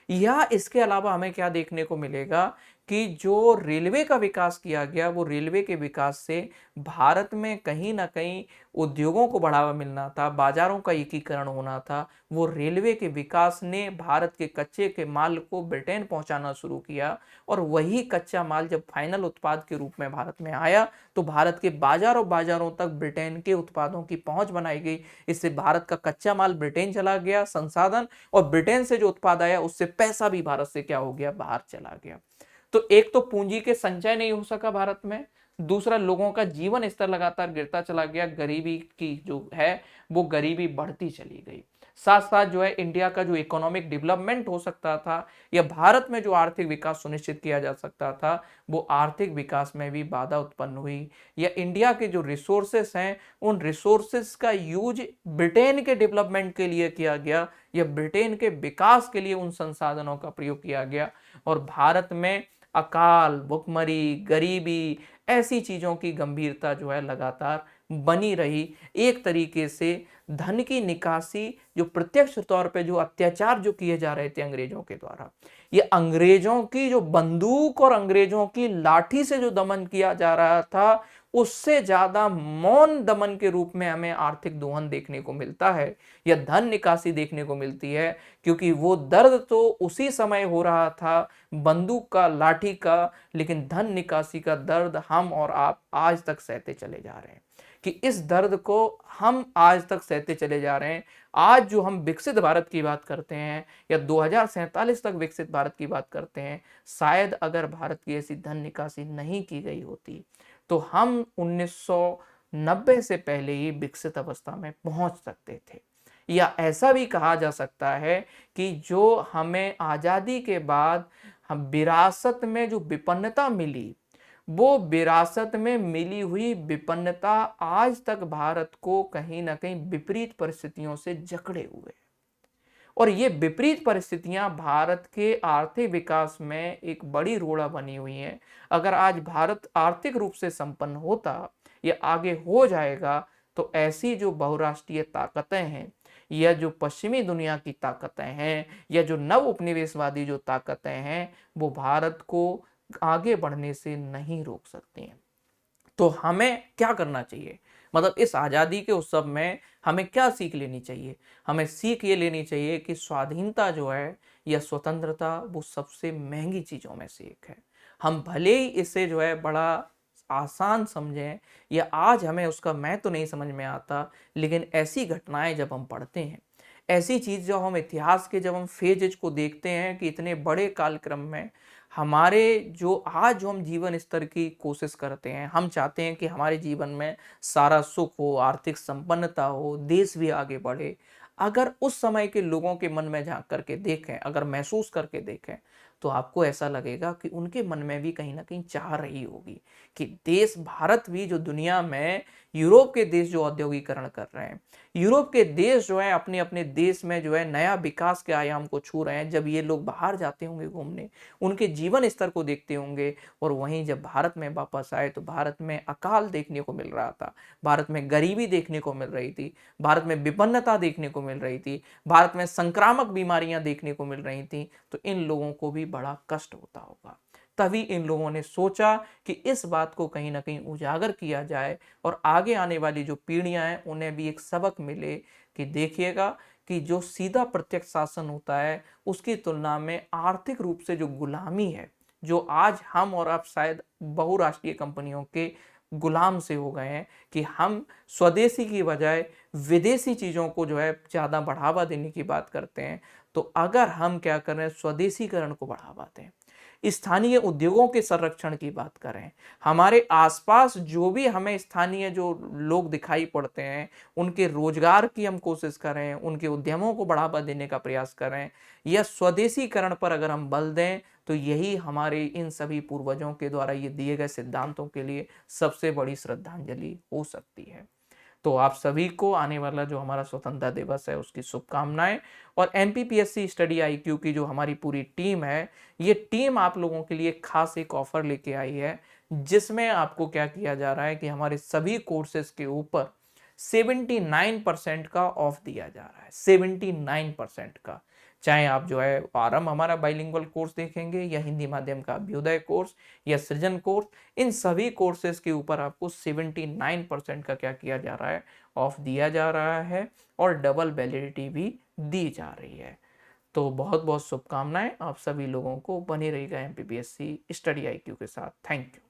या इसके अलावा हमें क्या देखने को मिलेगा कि जो रेलवे का विकास किया गया, वो रेलवे के विकास से भारत में कहीं ना कहीं उद्योगों को बढ़ावा मिलना था, बाजारों का एकीकरण होना था। वो रेलवे के विकास ने भारत के कच्चे के माल को ब्रिटेन पहुंचाना शुरू किया, और वही कच्चा माल जब फाइनल उत्पाद के रूप में भारत में आया, तो भारत के बाजारों बाजारों तक ब्रिटेन के उत्पादों की पहुंच बनाई गई। इससे भारत का कच्चा माल ब्रिटेन चला गया, संसाधन, और ब्रिटेन से जो उत्पाद आया उससे पैसा भी भारत से क्या हो गया, बाहर चला गया। तो एक तो पूंजी के संचय नहीं हो सका भारत में, दूसरा लोगों का जीवन स्तर लगातार गिरता चला गया, गरीबी की जो है वो गरीबी बढ़ती चली गई। साथ साथ जो है इंडिया का जो इकोनॉमिक डेवलपमेंट हो सकता था, या भारत में जो आर्थिक विकास सुनिश्चित किया जा सकता था, वो आर्थिक विकास में भी बाधा उत्पन्न हुई। या इंडिया के जो रिसोर्सेस हैं, उन रिसोर्सेस का यूज ब्रिटेन के डेवलपमेंट के लिए किया गया, या ब्रिटेन के विकास के लिए उन संसाधनों का प्रयोग किया गया, और भारत में अकाल, भुखमरी, गरीबी, ऐसी चीजों की गंभीरता जो है लगातार बनी रही। एक तरीके से धन की निकासी, जो प्रत्यक्ष तौर पे जो अत्याचार जो किए जा रहे थे अंग्रेजों के द्वारा, ये अंग्रेजों की जो बंदूक और अंग्रेजों की लाठी से जो दमन किया जा रहा था, उससे ज्यादा मौन दमन के रूप में हमें आर्थिक दोहन देखने को मिलता है, या धन निकासी देखने को मिलती है। क्योंकि वो दर्द तो उसी समय हो रहा था, बंदूक का, लाठी का, लेकिन धन निकासी का दर्द हम और आप आज तक सहते चले जा रहे हैं। कि इस दर्द को हम आज तक सहते चले जा रहे हैं। आज जो हम विकसित भारत की बात करते हैं, या 2047 तक विकसित भारत की बात करते हैं, शायद अगर भारत की ऐसी धन निकासी नहीं की गई होती, तो हम 1990 से पहले ही विकसित अवस्था में पहुंच सकते थे। या ऐसा भी कहा जा सकता है कि जो हमें आजादी के बाद हम विरासत में जो विपन्नता मिली, वो विरासत में मिली हुई विपन्नता आज तक भारत को कहीं ना कहीं विपरीत परिस्थितियों से जकड़े हुए, और ये विपरीत परिस्थितियां भारत के आर्थिक विकास में एक बड़ी रोड़ा बनी हुई हैं। अगर आज भारत आर्थिक रूप से संपन्न होता या आगे हो जाएगा, तो ऐसी जो बहुराष्ट्रीय ताकतें हैं या जो पश्चिमी दुनिया की ताकतें हैं या जो नव उपनिवेशवादी जो ताकतें हैं, वो भारत को आगे बढ़ने से नहीं रोक सकती हैं। तो हमें क्या करना चाहिए? मतलब इस आज़ादी के उत्सव में हमें क्या सीख लेनी चाहिए? हमें सीख ये लेनी चाहिए कि स्वाधीनता जो है या स्वतंत्रता, वो सबसे महँगी चीज़ों में से एक है। हम भले ही इसे जो है बड़ा आसान समझें या आज हमें उसका महत्व नहीं समझ में आता, लेकिन ऐसी घटनाएँ जब हम पढ़ते हैं, ऐसी चीज़ जब हम इतिहास के जब हम फेजेज़ को देखते हैं कि इतने बड़े कालक्रम में हमारे जो आज जो हम जीवन स्तर की कोशिश करते हैं, हम चाहते हैं कि हमारे जीवन में सारा सुख हो, आर्थिक संपन्नता हो, देश भी आगे बढ़े। अगर उस समय के लोगों के मन में झाँक करके देखें, अगर महसूस करके देखें, तो आपको ऐसा लगेगा कि उनके मन में भी कहीं न कहीं चाह रही होगी कि देश भारत भी जो दुनिया में यूरोप के देश जो औद्योगिकरण कर रहे हैं, यूरोप के देश जो है अपने-अपने देश में जो है नया विकास के आयाम को छू रहे हैं। जब ये लोग बाहर जाते होंगे घूमने, उनके जीवन स्तर को देखते होंगे और वहीं जब भारत में वापस आए तो भारत में अकाल देखने को मिल रहा था, भारत में गरीबी देखने को मिल रही थी, भारत में विपन्नता देखने को मिल रही थी, भारत में संक्रामक बीमारियां देखने को मिल रही थी, तो इन लोगों को भी बड़ा कष्ट होता होगा। तभी इन लोगों ने सोचा कि इस बात को कहीं न कहीं उजागर किया जाए और आगे आने वाली जो पीढ़ियाँ हैं उन्हें भी एक सबक मिले कि देखिएगा कि जो सीधा प्रत्यक्ष शासन होता है, उसकी तुलना में आर्थिक रूप से जो गुलामी है, जो आज हम और आप शायद बहुराष्ट्रीय कंपनियों के गुलाम से हो गए हैं कि हम स्वदेशी की बजाय विदेशी चीज़ों को जो है ज़्यादा बढ़ावा देने की बात करते हैं। तो अगर हम क्या करें, स्वदेशीकरण को बढ़ावा दें, स्थानीय उद्योगों के संरक्षण की बात करें, हमारे आसपास जो भी हमें स्थानीय जो लोग दिखाई पड़ते हैं, उनके रोजगार की हम कोशिश करें, उनके उद्यमों को बढ़ावा देने का प्रयास करें या स्वदेशीकरण पर अगर हम बल दें, तो यही हमारे इन सभी पूर्वजों के द्वारा ये दिए गए सिद्धांतों के लिए सबसे बड़ी श्रद्धांजलि हो सकती है। तो आप सभी को आने वाला जो हमारा स्वतंत्रता दिवस है उसकी शुभकामनाएं। और एमपीपीएससी स्टडी आईक्यू की जो हमारी पूरी टीम है, ये टीम आप लोगों के लिए खास एक ऑफर लेके आई है, जिसमें आपको क्या किया जा रहा है कि हमारे सभी कोर्सेज के ऊपर 79% का ऑफ दिया जा रहा है, 79% का। चाहे आप जो है आरंभ हमारा बाइलिंगुअल कोर्स देखेंगे या हिंदी माध्यम का अभ्युदय कोर्स या सृजन कोर्स, इन सभी कोर्सेज के ऊपर आपको 79% का क्या किया जा रहा है, ऑफ दिया जा रहा है और डबल वैलिडिटी भी दी जा रही है। तो बहुत बहुत शुभकामनाएं आप सभी लोगों को। बने रहिएगा एमपीपीएससी स्टडी आईक्यू के साथ। Thank you.